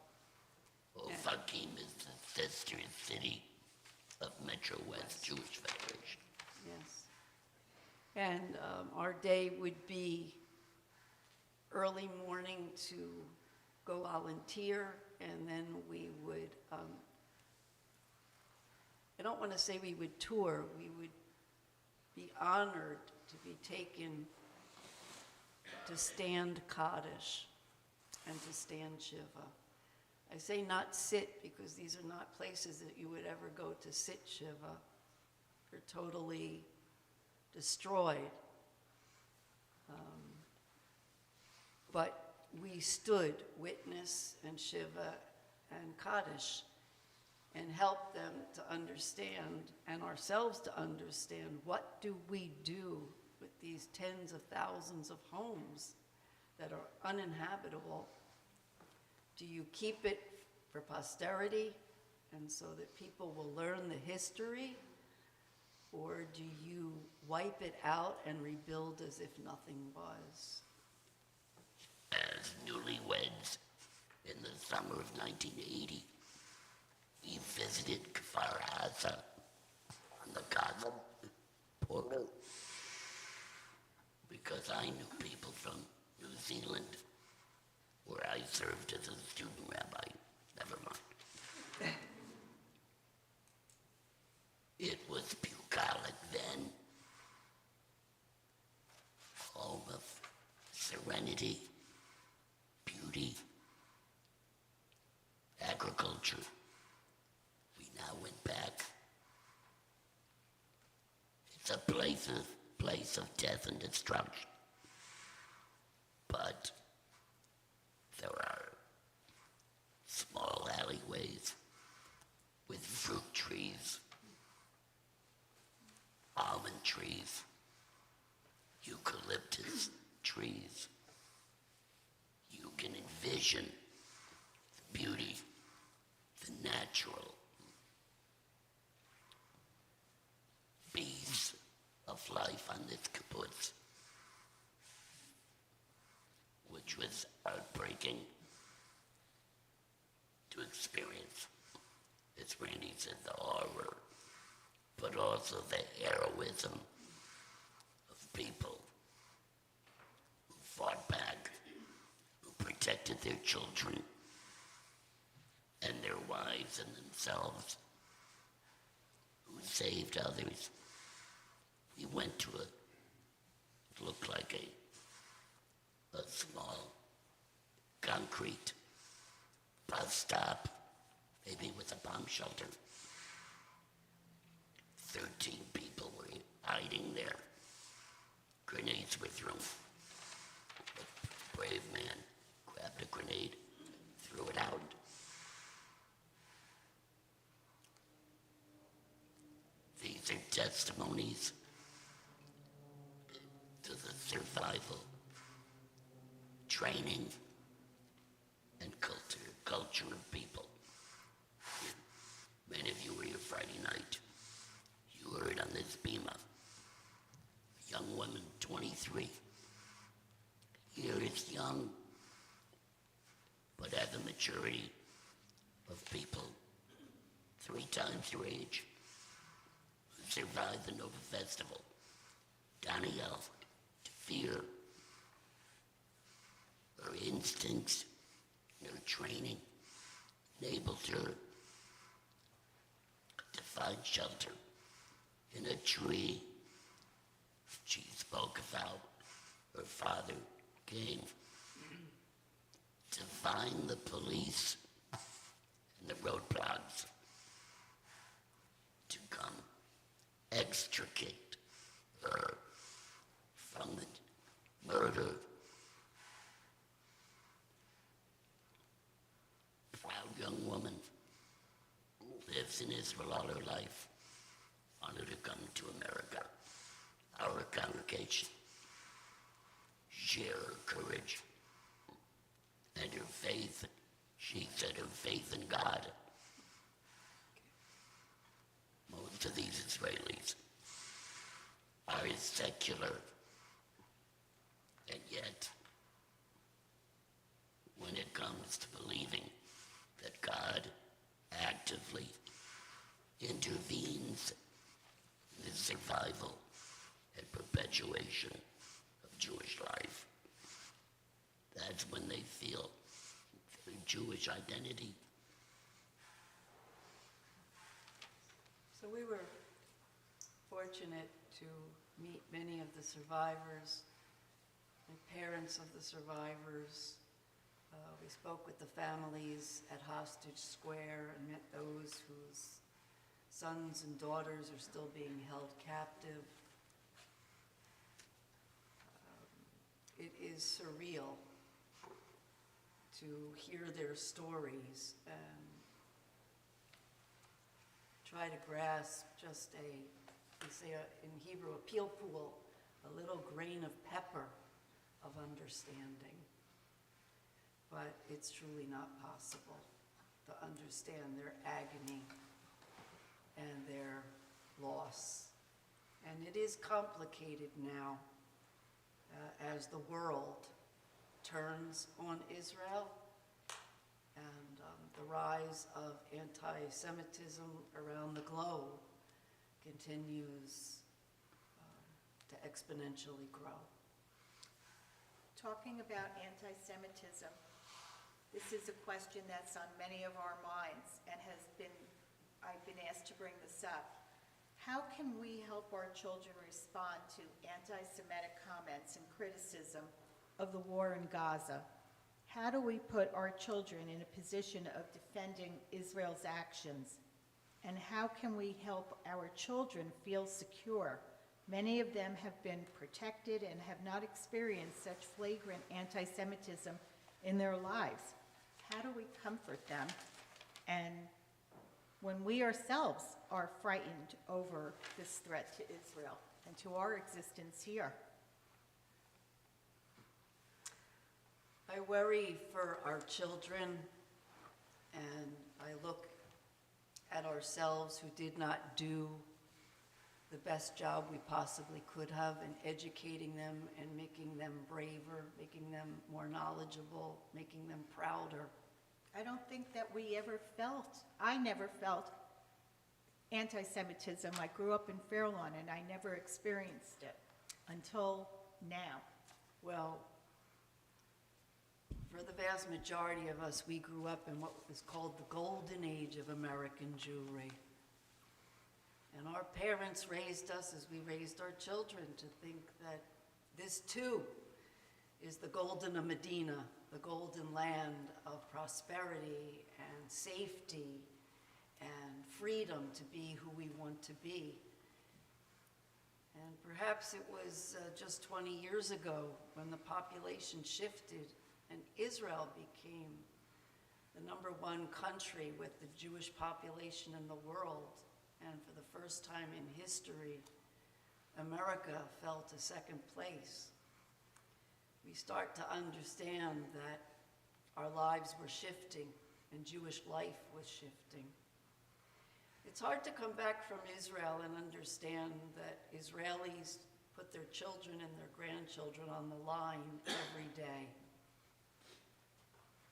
Ofakim is the sister city of Metro West Jewish Federation. Yes. And our day would be early morning to go volunteer, and then we would, I don't want to say we would tour, we would be honored to be taken to stand Kaddish and to stand Shiva. I say not sit because these are not places that you would ever go to sit Shiva. They're totally destroyed. But we stood witness and Shiva and Kaddish and helped them to understand, and ourselves to understand, what do we do with these tens of thousands of homes that are uninhabitable? Do you keep it for posterity and so that people will learn the history? Or do you wipe it out and rebuild as if nothing was? As newlyweds in the summer of 1980, we visited Kfar Aza on the Gaza border because I knew people from New Zealand, where I served as a student rabbi. Never mind. It was bucolic then, home of serenity, beauty, agriculture. We now went back. It's a place of death and destruction. But there are small alleyways with fruit trees, almond trees, eucalyptus trees. You can envision the beauty, the natural bees of life on this kibbutz, which was heartbreaking to experience. As Randy said, the horror, but also the heroism of people who fought back, who protected their children and their wives and themselves, who saved others. We went to it looked like a small concrete bus stop, maybe with a bomb shelter. 13 people were hiding there. Grenades were thrown. A brave man grabbed a grenade, threw it out. These are testimonies to the survival training and culture of people. Many of you were here Friday night. You heard on this bima, a young woman, 23. Here is young, but at the maturity of people 3 times your age who survived the Nova Festival. Danielle, to fear, her instincts, and her training enabled her to find shelter in a tree. She spoke of how her father came to find the police and the roadblocks to come extricate her from the murder. Proud young woman, lives in Israel all her life, wanted to come to America. Our congregation, share her courage and her faith. She said her faith in God. Most of these Israelis are secular, and yet, when it comes to believing that God actively intervenes in the survival and perpetuation of Jewish life, that's when they feel their Jewish identity. So we were fortunate to meet many of the survivors, the parents of the survivors. We spoke with the families at Hostage Square and met those whose sons and daughters are still being held captive. It is surreal to hear their stories and try to grasp just we say in Hebrew, a pilpul, a little grain of pepper of understanding. But it's truly not possible to understand their agony and their loss. And it is complicated now as the world turns on Israel and the rise of anti-Semitism around the globe continues to exponentially grow. Talking about anti-Semitism, this is a question that's on many of our minds and I've been asked to bring this up. How can we help our children respond to anti-Semitic comments and criticism of the war in Gaza? How do we put our children in a position of defending Israel's actions? And how can we help our children feel secure? Many of them have been protected and have not experienced such flagrant anti-Semitism in their lives. How do we comfort them? And when we ourselves are frightened over this threat to Israel and to our existence here. I worry for our children, and I look at ourselves who did not do the best job we possibly could have in educating them and making them braver, making them more knowledgeable, making them prouder. I don't think that I never felt anti-Semitism. I grew up in Fairlawn and I never experienced it until now. Well, for the vast majority of us, we grew up in what was called the golden age of American Jewry. And our parents raised us as we raised our children to think that this too is the golden Medina, the golden land of prosperity and safety and freedom to be who we want to be. And perhaps it was just 20 years ago when the population shifted and Israel became the #1 country with the Jewish population in the world. And for the first time in history, America fell to second place. we start to understand that our lives were shifting and Jewish life was shifting. It's hard to come back from Israel and understand that Israelis put their children and their grandchildren on the line every day.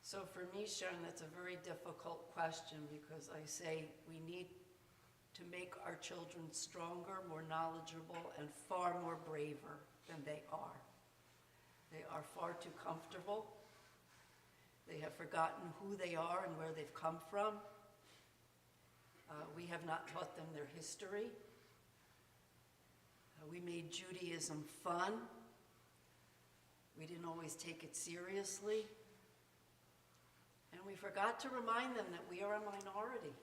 So for me, Sharon, that's a very difficult question because I say we need to make our children stronger, more knowledgeable, and far more braver than they are. They are far too comfortable. They have forgotten who they are and where they've come from. We have not taught them their history. We made Judaism fun. We didn't always take it seriously. And we forgot to remind them that we are a minority.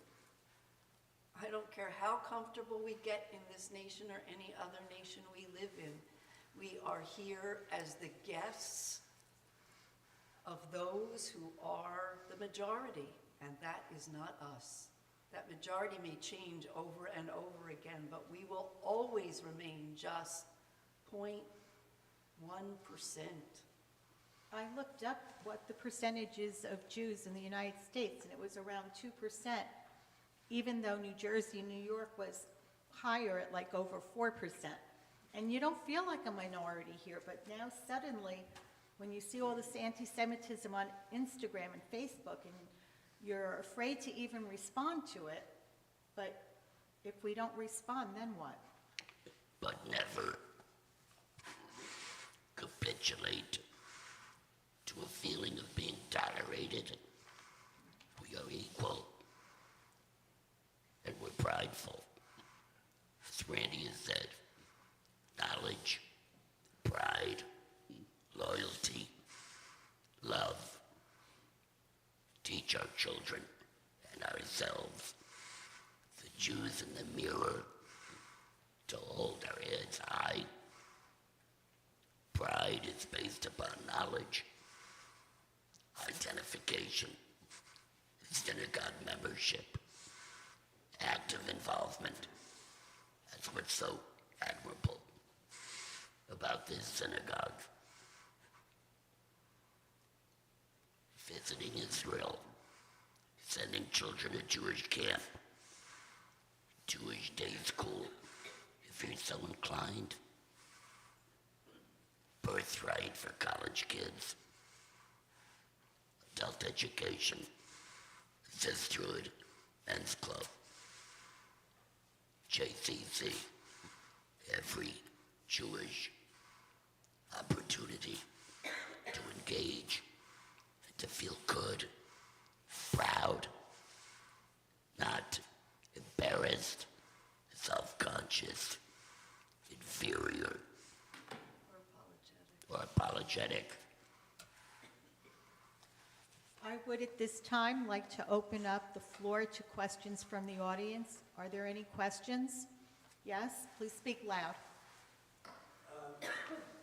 I don't care how comfortable we get in this nation or any other nation we live in. We are here as the guests of those who are the majority, and that is not us. That majority may change over and over again, but we will always remain just 0.1%. I looked up what the percentages of Jews in the United States, and it was around 2%, even though New Jersey and New York was higher at like over 4%. And you don't feel like a minority here, but now suddenly, when you see all this anti-Semitism on Instagram and Facebook, and you're afraid to even respond to it, but if we don't respond, then what? But never capitulate to a feeling of being tolerated. We are equal, and we're prideful. As Randy has said, knowledge, pride, loyalty, love. Teach our children and ourselves, the Jews in the mirror, to hold our heads high. Pride is based upon knowledge, identification, synagogue membership, active involvement. That's what's so admirable about this synagogue. Visiting Israel, sending children to Jewish camp, Jewish day school, if you're so inclined. Birthright for college kids. Adult education, sisterhood, men's club, JCC, every Jewish opportunity to engage, to feel good, proud, not embarrassed, self-conscious, inferior, or apologetic. I would at this time like to open up the floor to questions from the audience. Are there any questions? Yes, please speak loud.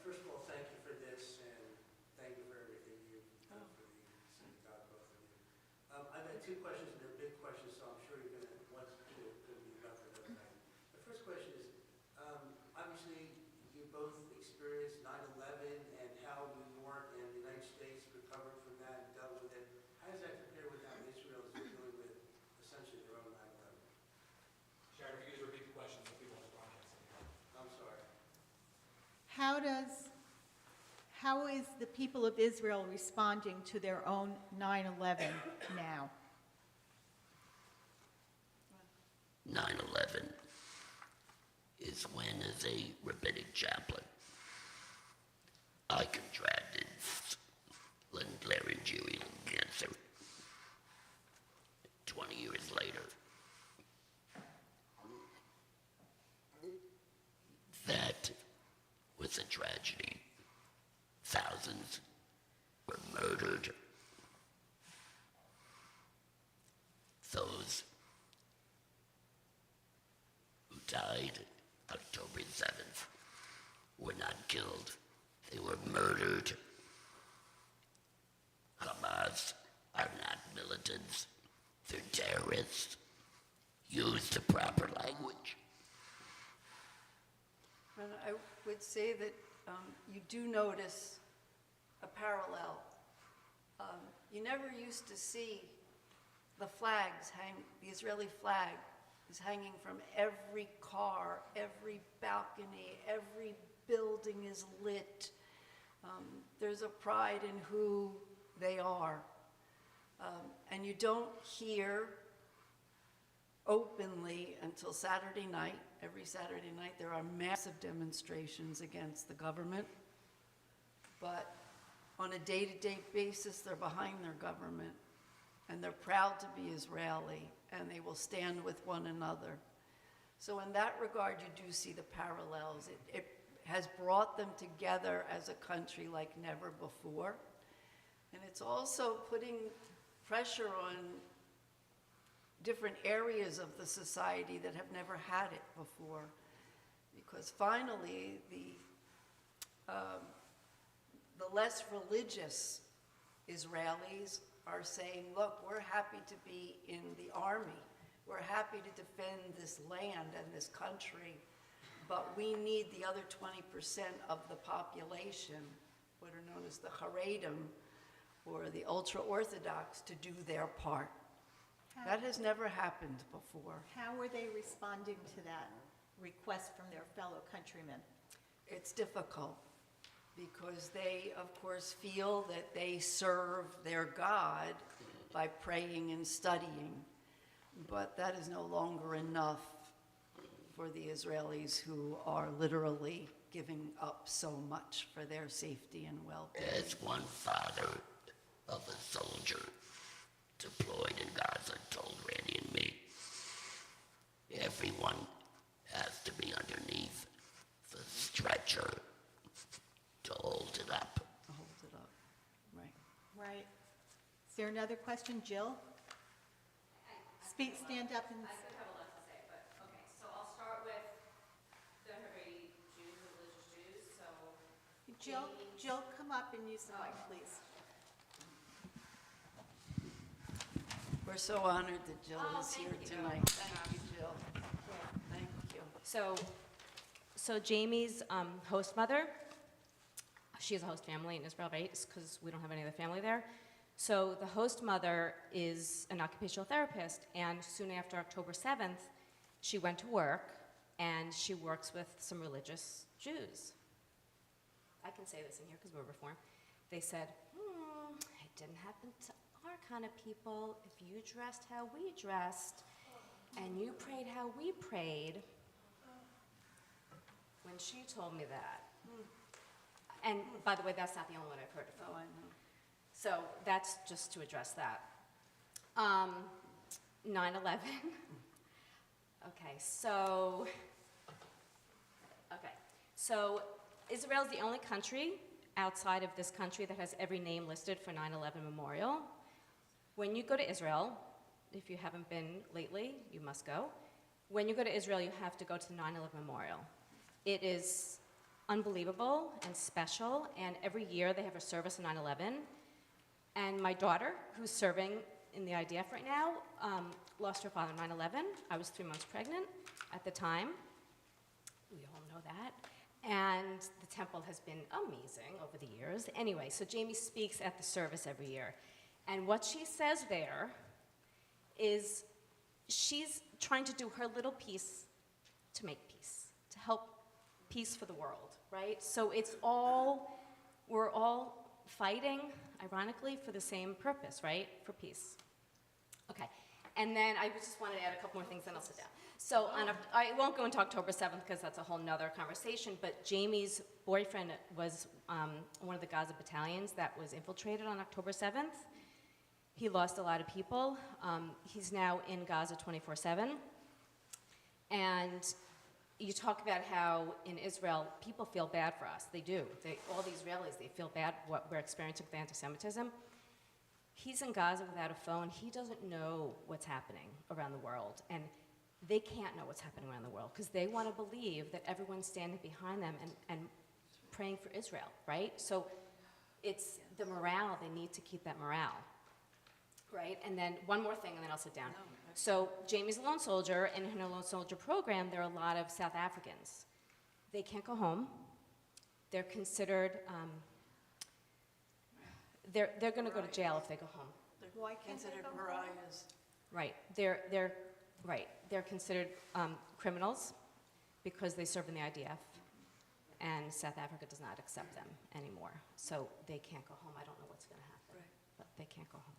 First of all, thank you for this, and thank you for everything you've done for the synagogue, both of you. I've got two questions, and they're big questions, so I'm sure you're going to want to be about for another night. The first question is, obviously, you both experienced 9/11 and how New York and the United States recovered from that and dealt with it. How does that compare with how Israel is dealing with essentially their own 9/11? Sharon, if you could just repeat the question so people on the broadcast can hear. I'm sorry. How is the people of Israel responding to their own 9/11 now? 9/11 is when, as a rabbinic chaplain, I contracted laryngeal cancer 20 years later. That was a tragedy. Thousands were murdered. Those who died October 7th were not killed. They were murdered. Hamas are not militants. They're terrorists. Use the proper language. And I would say that you do notice a parallel. You never used to see the flags hang, the Israeli flag is hanging from every car, every balcony, every building is lit. There's a pride in who they are. And you don't hear openly until Saturday night. Every Saturday night there are massive demonstrations against the government. But on a day-to-day basis, they're behind their government. And they're proud to be Israeli, and they will stand with one another. So in that regard, you do see the parallels. It has brought them together as a country like never before. And it's also putting pressure on different areas of the society that have never had it before. Because finally, the less religious Israelis are saying, look, we're happy to be in the army. We're happy to defend this land and this country, but we need the other 20% of the population, what are known as the Haredim, or the ultra-Orthodox, to do their part. That has never happened before. How are they responding to that request from their fellow countrymen? It's difficult because they, of course, feel that they serve their God by praying and studying. But that is no longer enough for the Israelis who are literally giving up so much for their safety and well-being. As one father of a soldier deployed in Gaza told Randy and me, everyone has to be underneath the stretcher to hold it up. Hold it up, right. Right. Is there another question, Jill? Stand up and... I could have a lot to say, but okay. So I'll start with the Haredi Jews, the religious Jews. So Jill, come up and use the mic, please. We're so honored that Jill is here thank you. tonight. Thank you, Jill. Thank you. So Jamie's host mother, she has a host family in Israel, right? Because we don't have any other family there. So the host mother is an occupational therapist, and soon after October 7th, she went to work, and she works with some religious Jews. I can say this in here because we're Reform. They said, it didn't happen to our kind of people. If you dressed how we dressed, and you prayed how we prayed, when she told me that. And by the way, that's not the only one I've heard it from. Oh, I know. So that's just to address that. 9/11. Okay, so Israel is the only country outside of this country that has every name listed for 9/11 memorial. When you go to Israel, if you haven't been lately, you must go. When you go to Israel, you have to go to the 9/11 memorial. It is unbelievable and special, and every year they have a service on 9/11. And my daughter, who's serving in the IDF right now, lost her father on 9/11. I was 3 months pregnant at the time. We all know that. And the temple has been amazing over the years. Anyway, so Jamie speaks at the service every year. And what she says there is she's trying to do her little piece to make peace, to help peace for the world, right? So we're all fighting, ironically, for the same purpose, right? For peace. Okay, and then I just wanted to add a couple more things, then I'll sit down. So I won't go into October 7th because that's a whole nother conversation, but Jamie's boyfriend was one of the Gaza battalions that was infiltrated on October 7th. He lost a lot of people. He's now in Gaza 24/7. And you talk about how in Israel, people feel bad for us. They do. All the Israelis, they feel bad what we're experiencing with anti-Semitism. He's in Gaza without a phone. He doesn't know what's happening around the world. And they can't know what's happening around the world because they want to believe that everyone's standing behind them and praying for Israel, right? So it's the morale. They need to keep that morale, right? And then one more thing, and then I'll sit down. So Jamie's a lone soldier, and in her lone soldier program, there are a lot of South Africans. They can't go home. They're considered they're going to go to jail if they go home. Why can't they Considered go home? pariahs. Right. They're considered criminals because they serve in the IDF, and South Africa does not accept them anymore. So they can't go home. I don't know what's going to happen, Right. but they can't go home.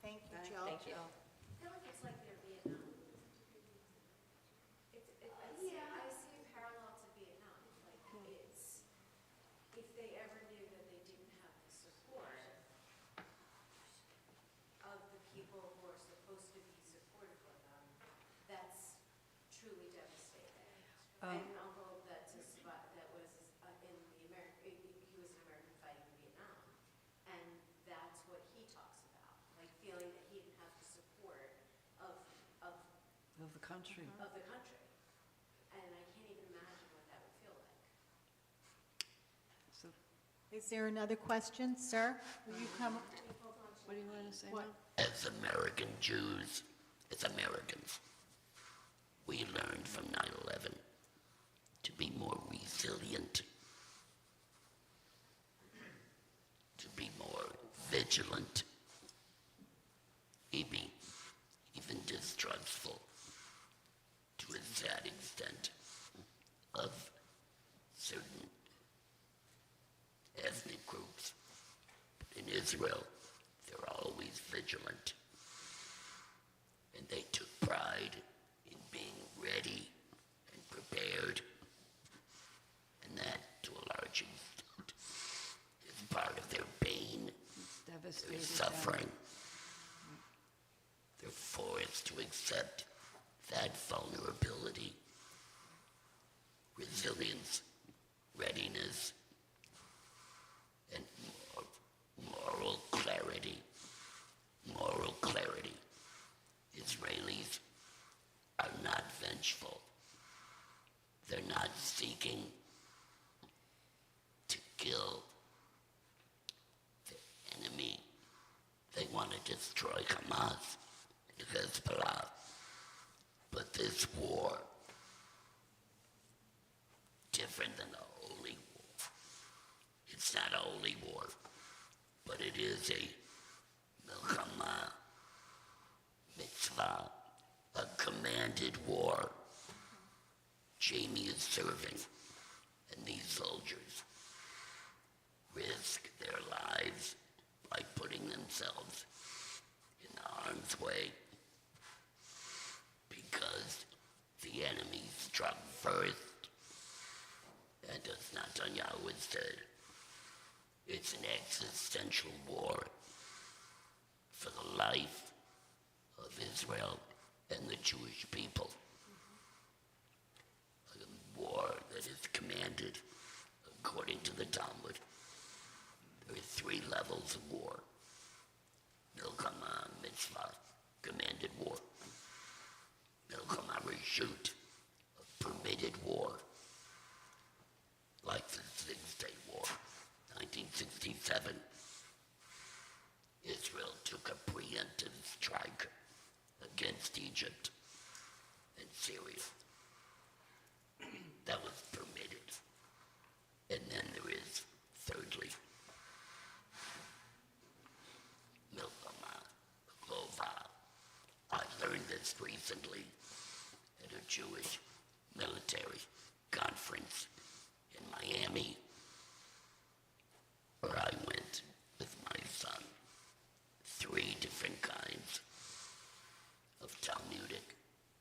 Thank you, Thank Jill. Thank you. I feel like it's like their Vietnam. I see a parallel to Vietnam. Like it's, if they ever knew that they didn't have the support of the people who are supposed to be supportive of them, that's truly devastating. I have an uncle that was in the he was an American fighting in Vietnam, and that's what he talks about, like feeling that he didn't have the support of Of the country. of the country. And I can't even imagine what that would feel like. So Is there another question, sir? Will you come? what do you want to say What? now? As American Jews, as Americans, we learned from 9/11 to be more resilient, to be more vigilant, even distrustful to a sad extent of certain ethnic groups. In Israel, they're always vigilant, and they took pride in being ready and prepared, and that, to a large extent, is part of their pain, their Devastated. suffering. They're forced to accept that vulnerability, resilience, readiness, and moral clarity. Moral clarity. Israelis are not vengeful. They're not seeking to kill the enemy. They want to destroy Hamas and Hezbollah. But this war, different than the Holy War, it's not a holy war, but it is a milchama, mitzvah, a commanded war. Jamie is serving, and these soldiers risk their lives by putting themselves in harm's way because the enemy struck first. And as Netanyahu has said, it's an existential war for the life of Israel and the Jewish people. A war that is commanded according to the Talmud. There are 3 levels of war. Milchama, mitzvah, commanded war. Milchama reshut, a permitted war. Like the Six-Day War, 1967. Israel took a preemptive strike against Egypt and Syria. That was permitted. And then there is, thirdly, Milchama, Lova. I learned this recently at a Jewish military conference in Miami, where I went with my son. 3 different kinds of Talmudic,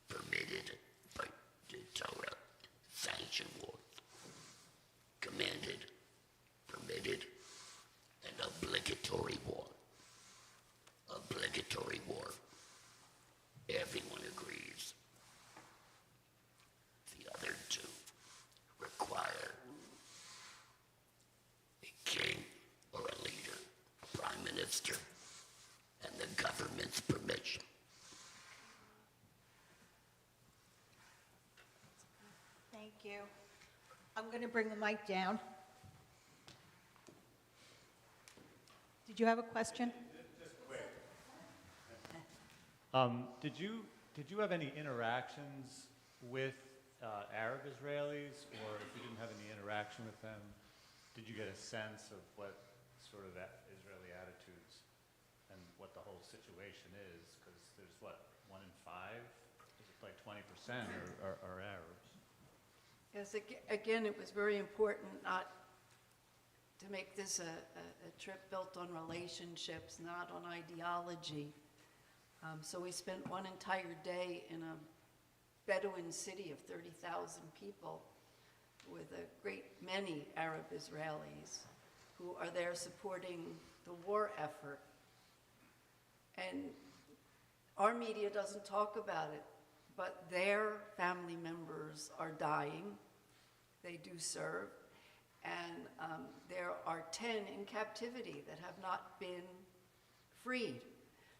permitted by the Torah, sanctioned wars. Commanded, permitted, and obligatory war. Obligatory war. Everyone agrees. The other 2 require a king or a leader, a prime minister, and the government's permission. Thank you. I'm going to bring the mic down. Did you have a question? Just quick. Did you have any interactions with Arab Israelis, or if you didn't have any interaction with them, did you get a sense of what sort of Israeli attitudes and what the whole situation is? Because there's what, 1 in 5? Is it like 20% are Arabs? Yes, again, it was very important not to make this a trip built on relationships, not on ideology. So we spent one entire day in a Bedouin city of 30,000 people with a great many Arab Israelis who are there supporting the war effort. And our media doesn't talk about it, but their family members are dying. They do serve. And there are 10 in captivity that have not been freed.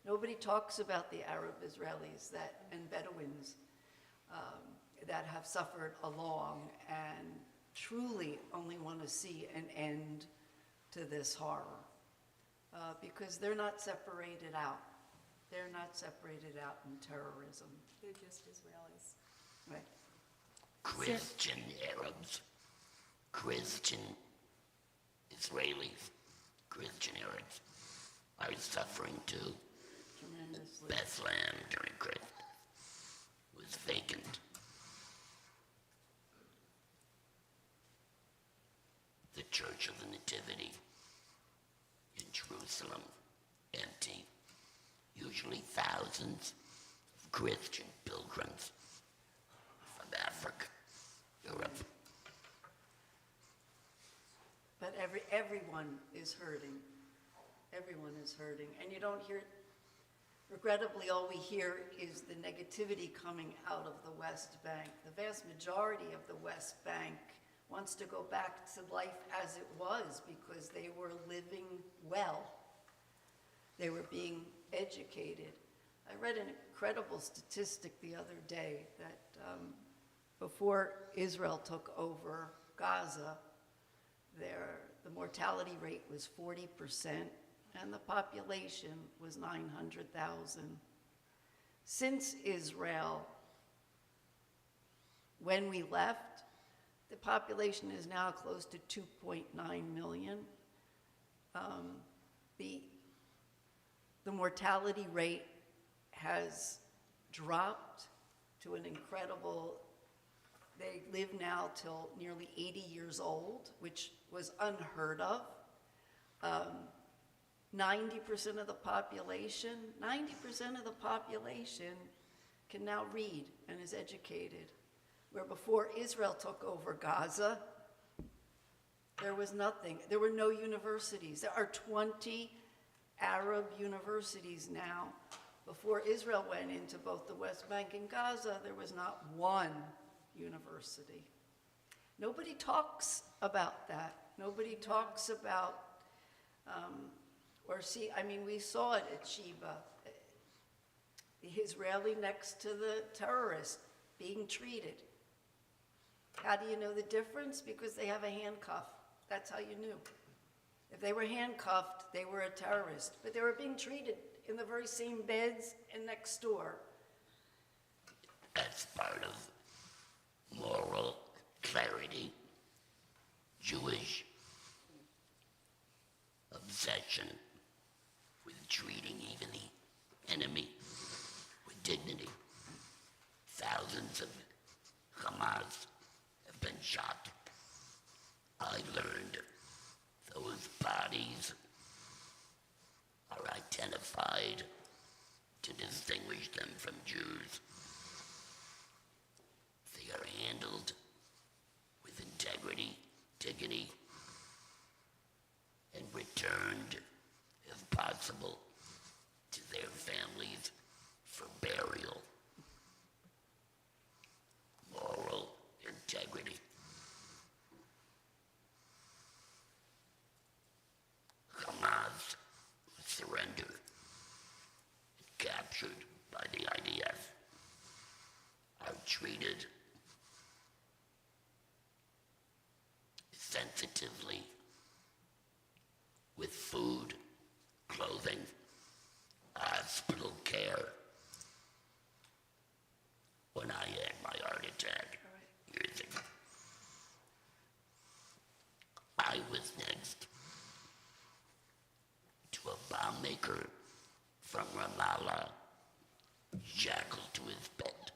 Nobody talks about the Arab Israelis and Bedouins that have suffered along and truly only want to see an end to this horror because they're not separated out. They're not separated out in terrorism. They're just Israelis. Right. Christian Arabs, Christian Israelis, Christian Arabs are suffering too. Tremendously. Bethlehem during Christmas was vacant. The Church of the Nativity in Jerusalem, empty. Usually thousands of Christian pilgrims from Africa, Europe. But everyone is hurting. Everyone is hurting. And you don't hear, regrettably, all we hear is the negativity coming out of the West Bank. The vast majority of the West Bank wants to go back to life as it was because they were living well. They were being educated. I read an incredible statistic the other day that before Israel took over Gaza, the mortality rate was 40% and the population was 900,000. Since Israel, when we left, the population is now close to 2.9 million. The mortality rate has dropped to an incredible, they live now till nearly 80 years old, which was unheard of. 90% of the population can now read and is educated. Where before Israel took over Gaza, there was nothing. There were no universities. There are 20 Arab universities now. Before Israel went into both the West Bank and Gaza, there was not one university. Nobody talks about that. Nobody talks about, we saw it at Sheba. The Israeli next to the terrorist being treated. How do you know the difference? Because they have a handcuff. That's how you knew. If they were handcuffed, they were a terrorist. But they were being treated in the very same beds and next door. That's part of moral clarity, Jewish obsession with treating even the enemy with dignity. Thousands of Hamas have been shot. I learned those bodies are identified to distinguish them from Jews. They are handled with integrity, dignity, and returned, if possible, to their families for burial. Moral integrity. Hamas was surrendered and captured by the IDF are treated sensitively with food, clothing, hospital care. When I had my heart attack years ago, I was lawmaker from Ramallah shackled to his bed.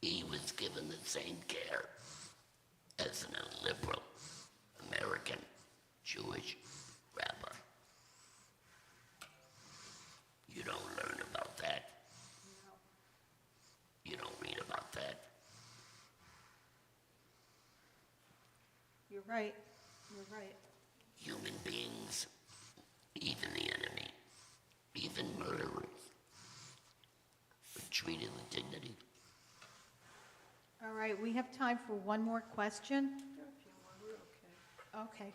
He was given the same care as an illiberal American Jewish rabbi. You don't learn about that. You don't read about that. You're right. You're right. Human beings, even the enemy, even murderers, are treated with dignity. All right, we have time for one more question. Okay.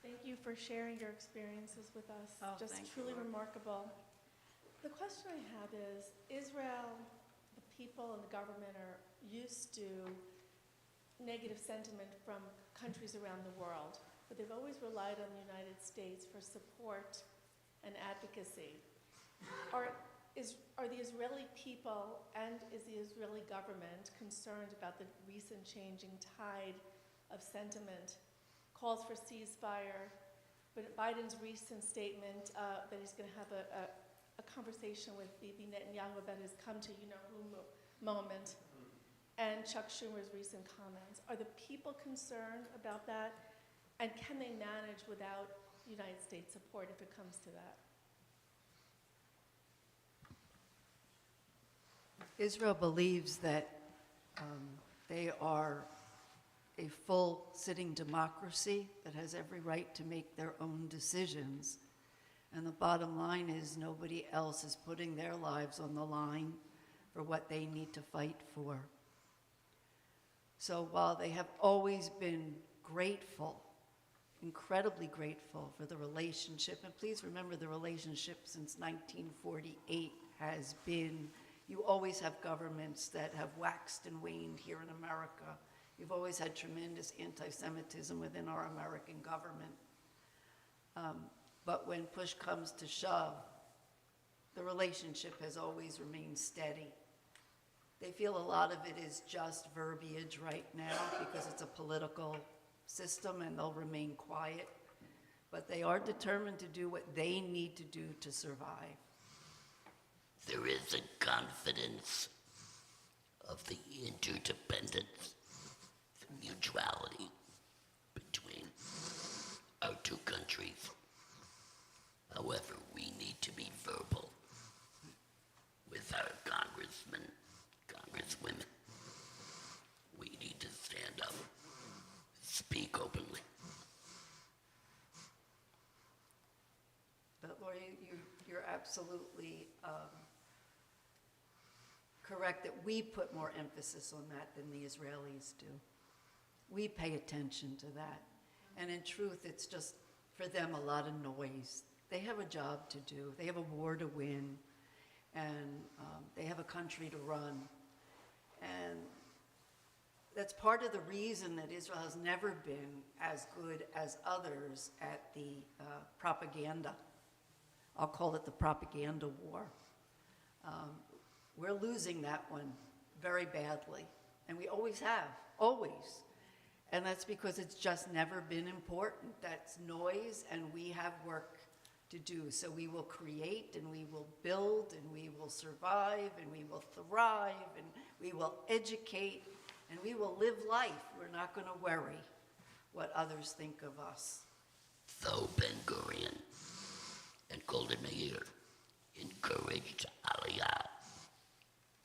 Thank you for sharing your experiences with us. Oh, Just thank you, truly Laura. remarkable. The question I have is, Israel, the people and the government are used to negative sentiment from countries around the world, but they've always relied on the United States for support and advocacy. Are the Israeli people and is the Israeli government concerned about the recent changing tide of sentiment, calls for ceasefire, but Biden's recent statement that he's going to have a conversation with Bibi Netanyahu about his come-to-you-know-who moment, and Chuck Schumer's recent comments. Are the people concerned about that? And can they manage without United States support if it comes to that? Israel believes that they are a full sitting democracy that has every right to make their own decisions. And the bottom line is nobody else is putting their lives on the line for what they need to fight for. So while they have always been grateful, incredibly grateful for the relationship, and please remember the relationship since 1948 has been, you always have governments that have waxed and waned here in America. You've always had tremendous anti-Semitism within our American government. But when push comes to shove, the relationship has always remained steady. They feel a lot of it is just verbiage right now because it's a political system and they'll remain quiet. But they are determined to do what they need to do to survive. There is a confidence of the interdependence, the mutuality between our two countries. However, we need to be verbal with our congressmen, congresswomen. We need to stand up, speak openly. But Laura, you're absolutely correct that we put more emphasis on that than the Israelis do. We pay attention to that. And in truth, it's just, for them, a lot of noise. They have a job to do. They have a war to win. And they have a country to run. And that's part of the reason that Israel has never been as good as others at the propaganda. I'll call it the propaganda war. We're losing that one very badly. And we always have, always. And that's because it's just never been important. That's noise, and we have work to do. So we will create, and we will build, and we will survive, and we will thrive, and we will educate, and we will live life. We're not going to worry what others think of us. Though Ben-Gurion and Golda Meir encouraged Aliyah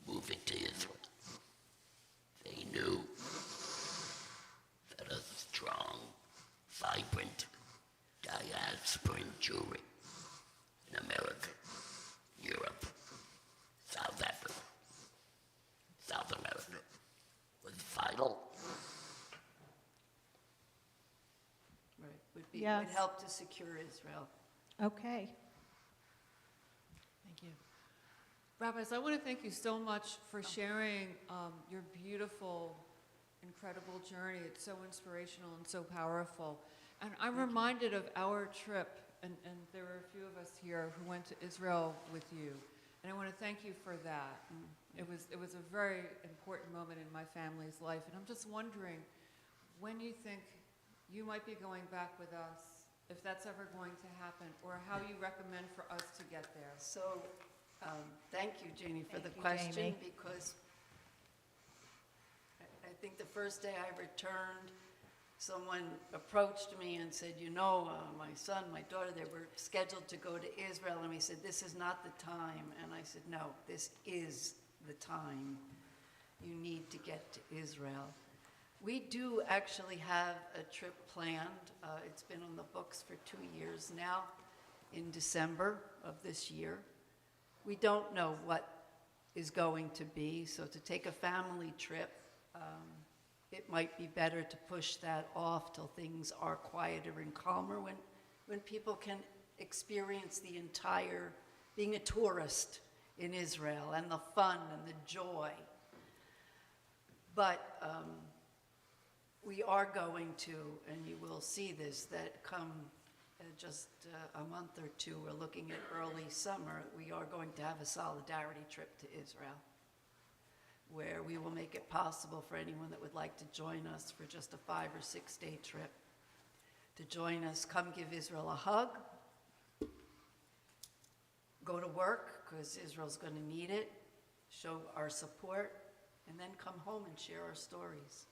moving to Israel, they knew that a strong, vibrant diasporan Jewry in America, Europe, South Africa, South America was vital. Right. Yes. Would help to secure Israel. Okay. Thank you. Rabbis, I want to thank you so much for sharing your beautiful, incredible journey. It's so inspirational and so powerful. And I'm reminded of our trip, and there were a few of us here who went to Israel with you. And I want to thank you for that. It was a very important moment in my family's life. And I'm just wondering when you think you might be going back with us, if that's ever going to happen, or how you recommend for us to get there. So, thank you, Jeannie, for the Thank you, question, Jamie. because I think the first day I returned, someone approached me and said, you know, my son, my daughter, they were scheduled to go to Israel, and we said, this is not the time. And I said, no, this is the time. You need to get to Israel. We do actually have a trip planned. It's been on the books for 2 years now, in December of this year. We don't know what is going to be, so to take a family trip, it might be better to push that off till things are quieter and calmer, when people can experience the entire, being a tourist in Israel, and the fun and the joy. But we are going to, and you will see this, that come just a month or two, we're looking at early summer, we are going to have a solidarity trip to Israel, where we will make it possible for anyone that would like to join us for just a 5 or 6 day trip to join us, come give Israel a hug, go to work, because Israel's going to need it, show our support, and then come home and share our stories.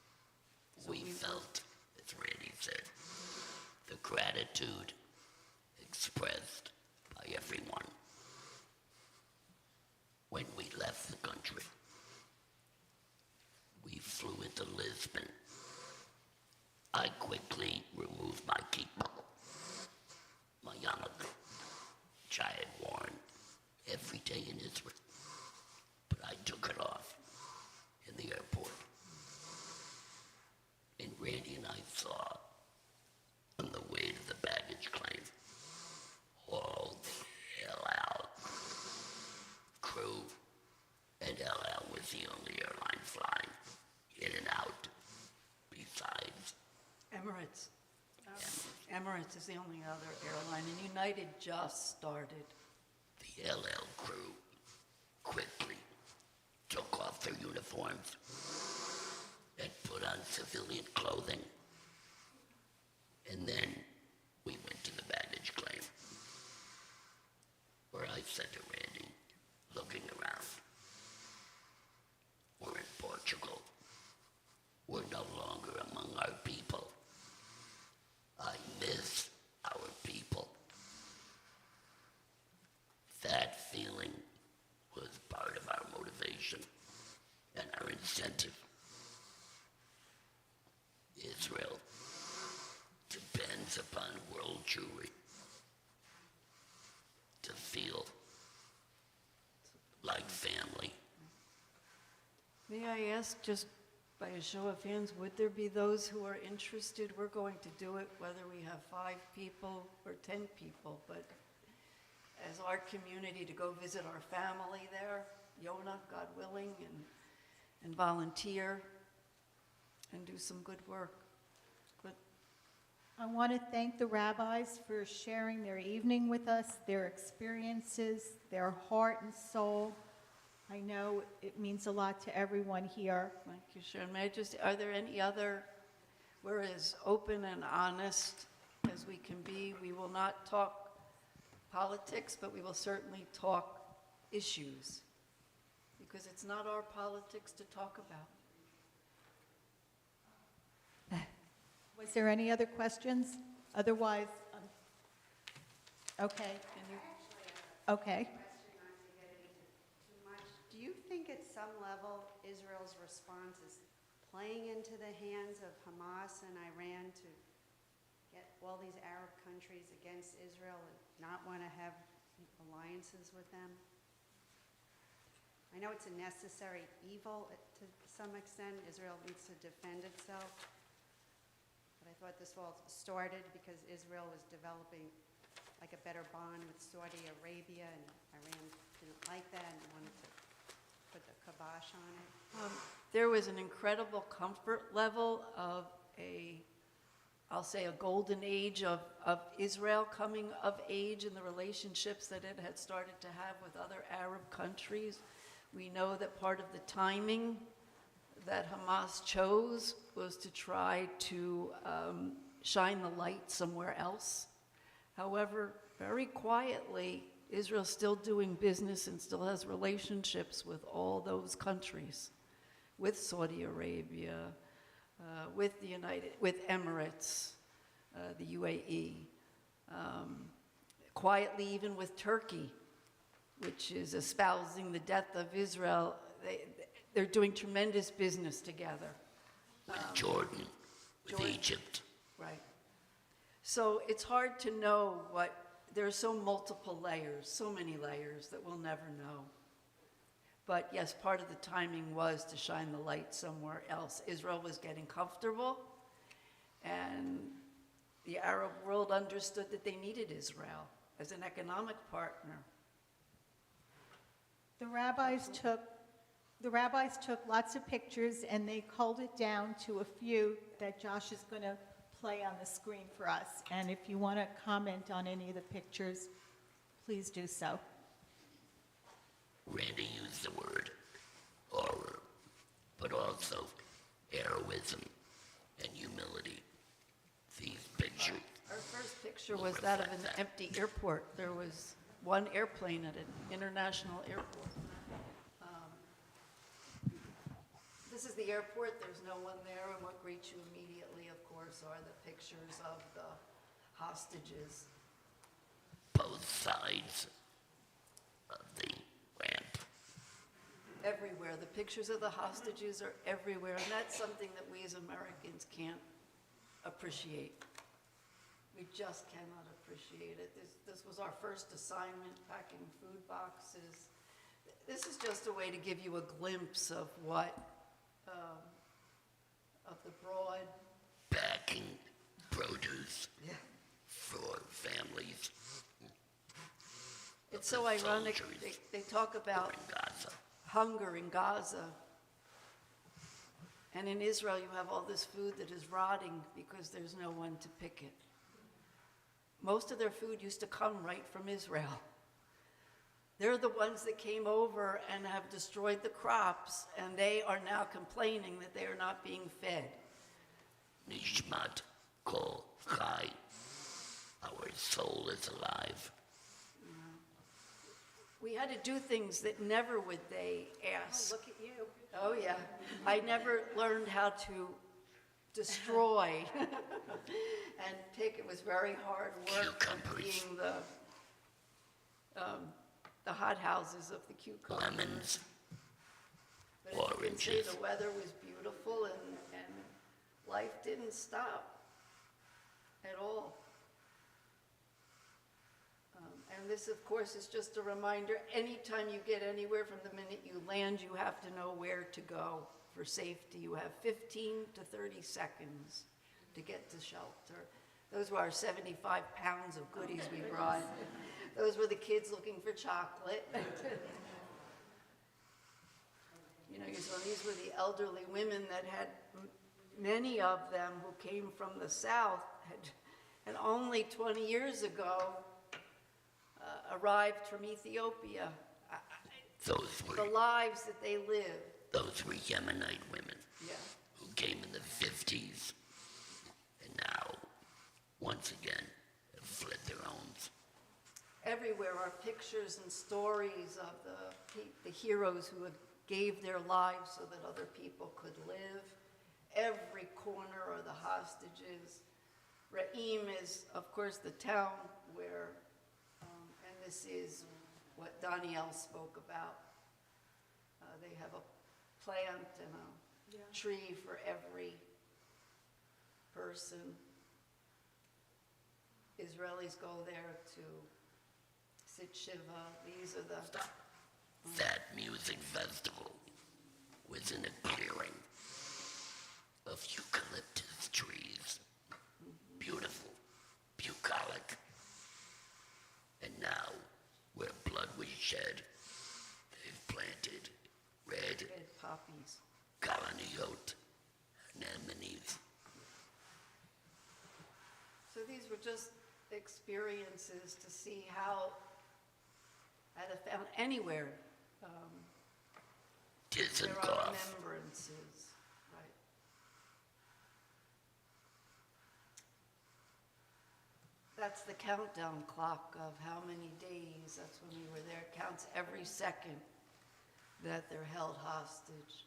So we felt, as Randy said, the gratitude expressed by everyone when we left the country. We flew into Lisbon. I quickly removed my kippah, my yarmulke, which I had worn every day in Israel, but I took it off in the airport. And Randy and I saw on the way to the baggage claim all the El Al crew, and El Al was the only airline flying in and out besides Emirates. Emirates is the only other airline, and United just started. The LL crew quickly took off their uniforms and put on civilian clothing. And then we went to the baggage claim, where I said to Randy, looking around, we're in Portugal. We're no longer among our people. I miss our people. That feeling was part of our motivation and our incentive. Israel depends upon world Jewry to feel like family. May I ask, just by a show of hands, would there be those who are interested? We're going to do it whether we have 5 people or 10 people, but as our community, to go visit our family there, Yona, God willing, and volunteer and do some good work. But I want to thank the rabbis for sharing their evening with us, their experiences, their heart and soul. I know it means a lot to everyone here. thank you, Sharon. May I just, are there any other, we're as open and honest as we can be. We will not talk politics, but we will certainly talk issues, because it's not our politics to talk about. Was there any other questions? Otherwise, okay. Okay. Do you think at some level Israel's response is playing into the hands of Hamas and Iran to get all these Arab countries against Israel and not want to have alliances with them? I know it's a necessary evil to some extent. Israel needs to defend itself. But I thought this all started because Israel was developing like a better bond with Saudi Arabia, and Iran didn't like that and wanted to put the kibosh on it. There was an incredible comfort level of a I'll say, a golden age of Israel coming of age in the relationships that it had started to have with other Arab countries. We know that part of the timing that Hamas chose was to try to shine the light somewhere else. However, very quietly, Israel's still doing business and still has relationships with all those countries, with Saudi Arabia, with Emirates, the UAE, quietly even with Turkey, which is espousing the death of Israel. They're doing tremendous business together. With Jordan, with Egypt. Right. So it's hard to know there are so multiple layers, so many layers that we'll never know. But yes, part of the timing was to shine the light somewhere else. Israel was getting comfortable, and the Arab world understood that they needed Israel as an economic partner. The rabbis took lots of pictures, and they culled it down to a few that Josh is going to play on the screen for us. And if you want to comment on any of the pictures, please do so. Randy used the word horror, but also heroism and humility. These pictures. Our first picture was that of an empty airport. There was one airplane at an international airport. This is the airport. There's no one there, and what greets you immediately, of course, are the pictures of the hostages. Both sides of the ramp. Everywhere. The pictures of the hostages are everywhere, and that's something that we as Americans can't appreciate. We just cannot appreciate it. This was our first assignment, packing food boxes. This is just a way to give you a glimpse of what, of the broad... Packing produce for families. It's so ironic. They talk about hunger in Gaza. And in Israel, you have all this food that is rotting because there's no one to pick it. Most of their food used to come right from Israel. They're the ones that came over and have destroyed the crops, and they are now complaining that they are not being fed. Nishmat kol chai. Our soul is alive. We had to do things that never would they ask. Oh, look at you. Oh, yeah. I never learned how to destroy and pick. It was very hard work being the hothouses of the cucumbers. Lemons, but as you can see, oranges. the weather was beautiful, and life didn't stop at all. And this, of course, is just a reminder, anytime you get anywhere, from the minute you land, you have to know where to go for safety. You have 15 to 30 seconds to get to shelter. Those were our 75 pounds of goodies we brought. Those were the kids looking for chocolate. You know, so these were the elderly women that had, many of them who came from the South, and only 20 years ago, arrived from Ethiopia. The lives that they lived. Those were Yemenite women who came in the 50s and now, once again, have fled their homes. Everywhere are pictures and stories of the heroes who gave their lives so that other people could live. Every corner are the hostages. Ra'im is, of course, the town where this is what Danielle spoke about. They have a plant and a tree for every person. Israelis go there to sit Shiva. These are the... That music festival was in a clearing of eucalyptus trees. Beautiful, bucolic. And now, where blood was shed, they've planted red poppies, kalaniyot, anemones. were just experiences to see how at a found anywhere there are Dizengoff. remembrances, right? That's the countdown clock of how many days, that's when we were there, counts every second that they're held hostage.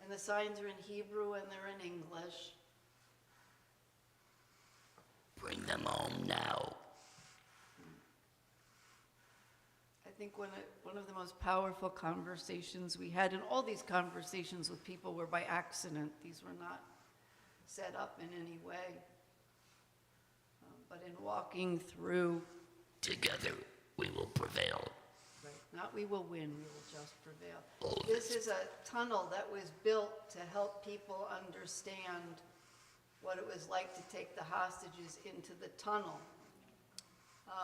And the signs are in Hebrew and they're in English. Bring them home now. I think one of the most powerful conversations we had, and all these conversations with people were by accident. These were not set up in any way. But in walking through, Together we will prevail. not we will win, we will just prevail. This is a tunnel that was built to help people understand what it was like to take the hostages into the tunnel.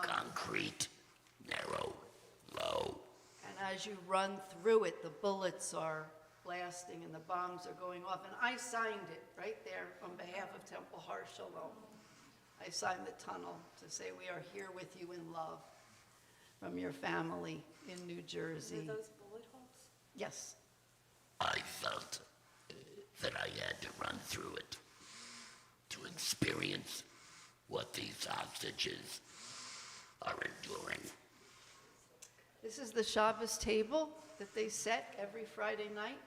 Concrete, narrow, low. And as you run through it, the bullets are blasting and the bombs are going off. And I signed it right there on behalf of Temple Har Shalom. I signed the tunnel to say we are here with you in love from your family in New Jersey. Are those bullet holes? Yes. I felt that I had to run through it to experience what these hostages are enduring. This is the Shabbos table that they set every Friday night.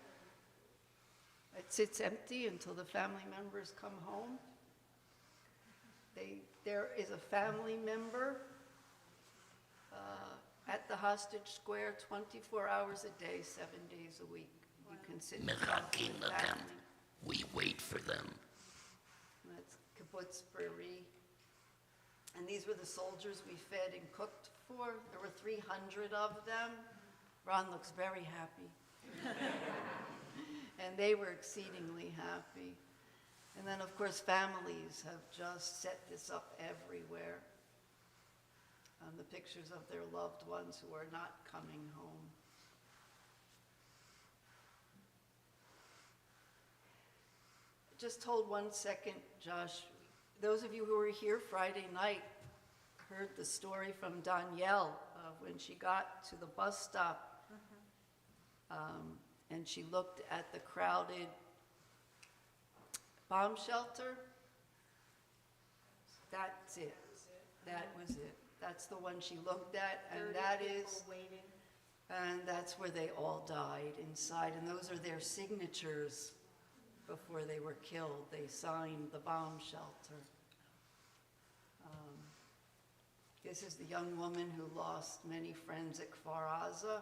It sits empty until the family members come home. There is a family member at the hostage square 24 hours a day, 7 days a week. You can sit and talk to the family. We wait for them. And that's kibbutz Prairie. And these were the soldiers we fed and cooked for. There were 300 of them. Ron looks very happy. And they were exceedingly happy. And then, of course, families have just set this up everywhere. The pictures of their loved ones who are not coming home. Just hold 1 second, Josh. Those of you who were here Friday night heard the story from Danielle when she got to the bus stop and she looked at the crowded bomb shelter. That's it. That was it. That's the one she looked at, and that is, and that's where they all died inside, and those are their signatures before they were killed. They signed the bomb shelter. This is the young woman who lost many friends at Kfar Aza,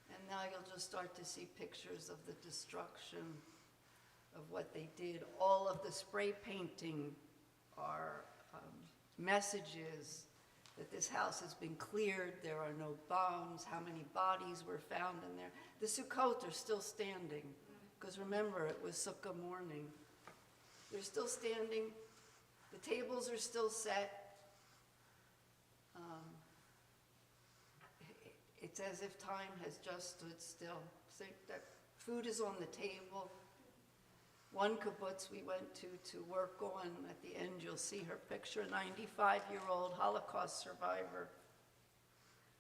and now you'll just start to see pictures of the destruction of what they did. All of the spray painting are messages that this house has been cleared, there are no bombs, how many bodies were found in there. The Sukkot are still standing, because remember, it was Sukkah morning. They're still standing, the tables are still set. It's as if time has just stood still. So that food is on the table. One kibbutz we went to work on, at the end you'll see her picture, 95-year-old Holocaust survivor,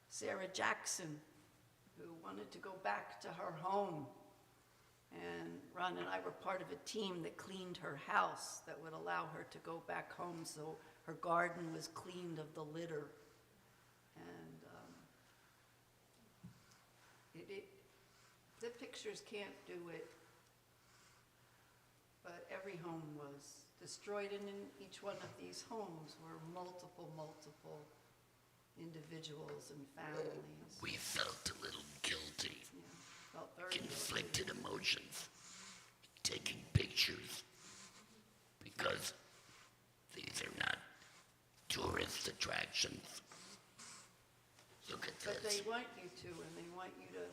Sarah Jackson, who wanted to go back to her home. And Ron and I were part of a team that cleaned her house that would allow her to go back home, so her garden was cleaned of the litter. And the pictures can't do it. But every home was destroyed, and in each one of these homes were multiple individuals and families. We felt a little guilty. Yeah, felt very Conflicted guilty. emotions. Taking pictures. Because these are not tourist attractions. Look at But this. they want you to, and they want you to,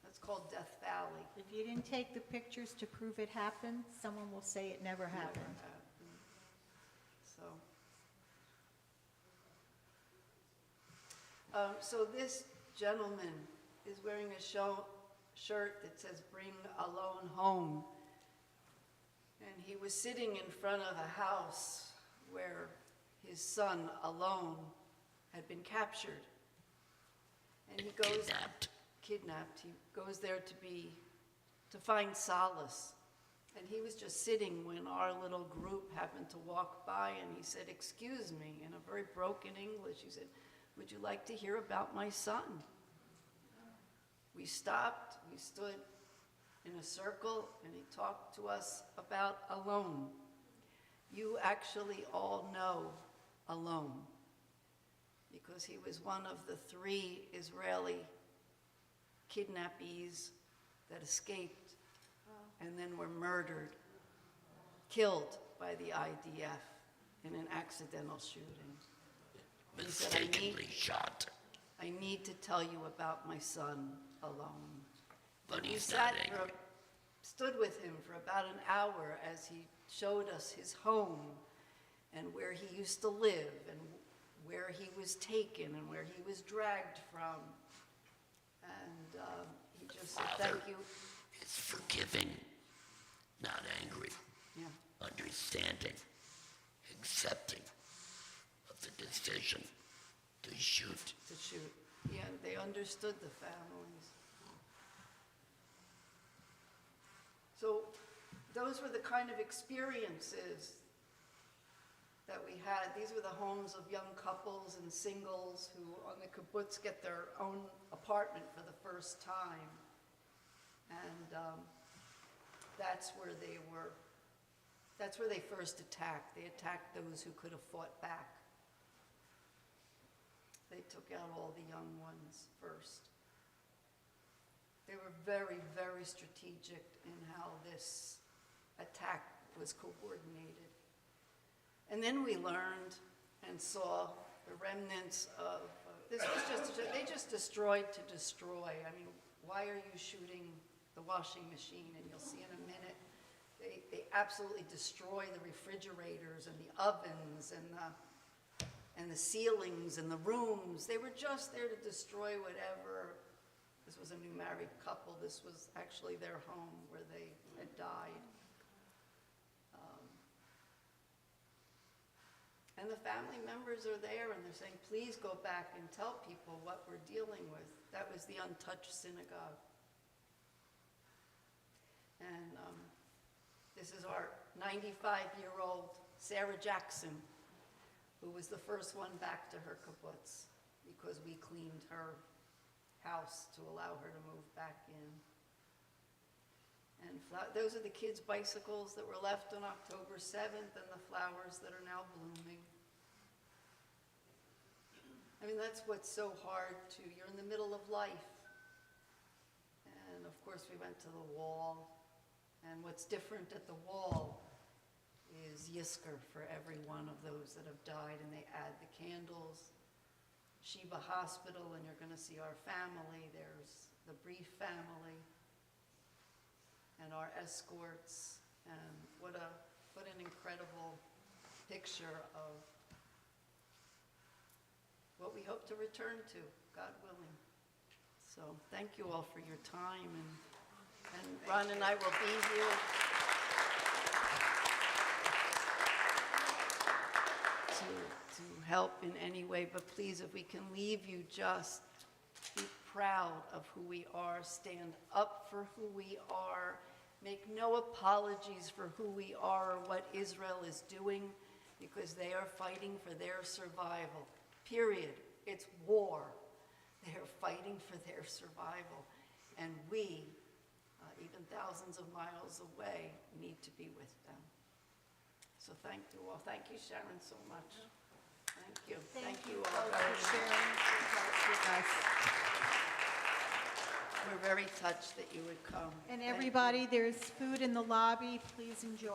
that's called Death Valley. If you didn't take the pictures to prove it happened, someone will say it never happened. So this gentleman is wearing a shirt that says "Bring Alone Home," and he was sitting in front of a house where his son alone had been captured. And he goes kidnapped. He goes there to find solace. And he was just sitting when our little group happened to walk by, and he said, "Excuse me," in a very broken English. He said, "Would you like to hear about my son?" We stopped, we stood in a circle, and he talked to us about Alon. You actually all know Alon, because he was one of the 3 Israeli kidnappees that escaped and then were murdered, killed by the IDF in an accidental shooting. He said, Mistakenly shot. I need to tell you about my son Alon. But We he's not sat angry. stood with him for about an hour as he showed us his home and where he used to live and where he was taken and where he was dragged from. And he just said, "Thank you." Is forgiving, not angry. Yeah. Understanding, accepting of the decision to shoot. To shoot. Yeah, they understood the families. So those were the kind of experiences that we had. These were the homes of young couples and singles who on the kibbutz get their own apartment for the first time. And that's where they first attacked. They attacked those who could have fought back. They took out all the young ones first. They were very, very strategic in how this attack was coordinated. And then we learned and saw the remnants of, this was they just destroyed to destroy. I mean, why are you shooting the washing machine? And you'll see in a minute, they absolutely destroy the refrigerators and the ovens and the ceilings and the rooms. They were just there to destroy whatever. This was a new married couple. This was actually their home where they had died. And the family members are there and they're saying, "Please go back and tell people what we're dealing with." That was the untouched synagogue. And this is our 95-year-old Sarah Jackson, who was the first one back to her kibbutz because we cleaned her house to allow her to move back in. And those are the kids' bicycles that were left on October 7th and the flowers that are now blooming. I mean, that's what's so hard to, you're in the middle of life. And of course we went to the wall. And what's different at the wall is Yisker for every one of those that have died, and they add the candles. Sheba Hospital, and you're going to see our family. There's the Brief family and our escorts, and what an incredible picture of what we hope to return to, God willing. So thank you all for your time, and Ron and I will be here to help in any way, but please, if we can leave you, just be proud of who we are, stand up for who we are, make no apologies for who we are or what Israel is doing, because they are fighting for their survival, period. It's war. They are fighting for their survival, and we, even thousands of miles away, need to be with them. So thank you all. Thank you, Sharon, so much. Thank you. Thank you all very much. We're very touched that you would come. And Thank you. everybody, there's food in the lobby. Please enjoy.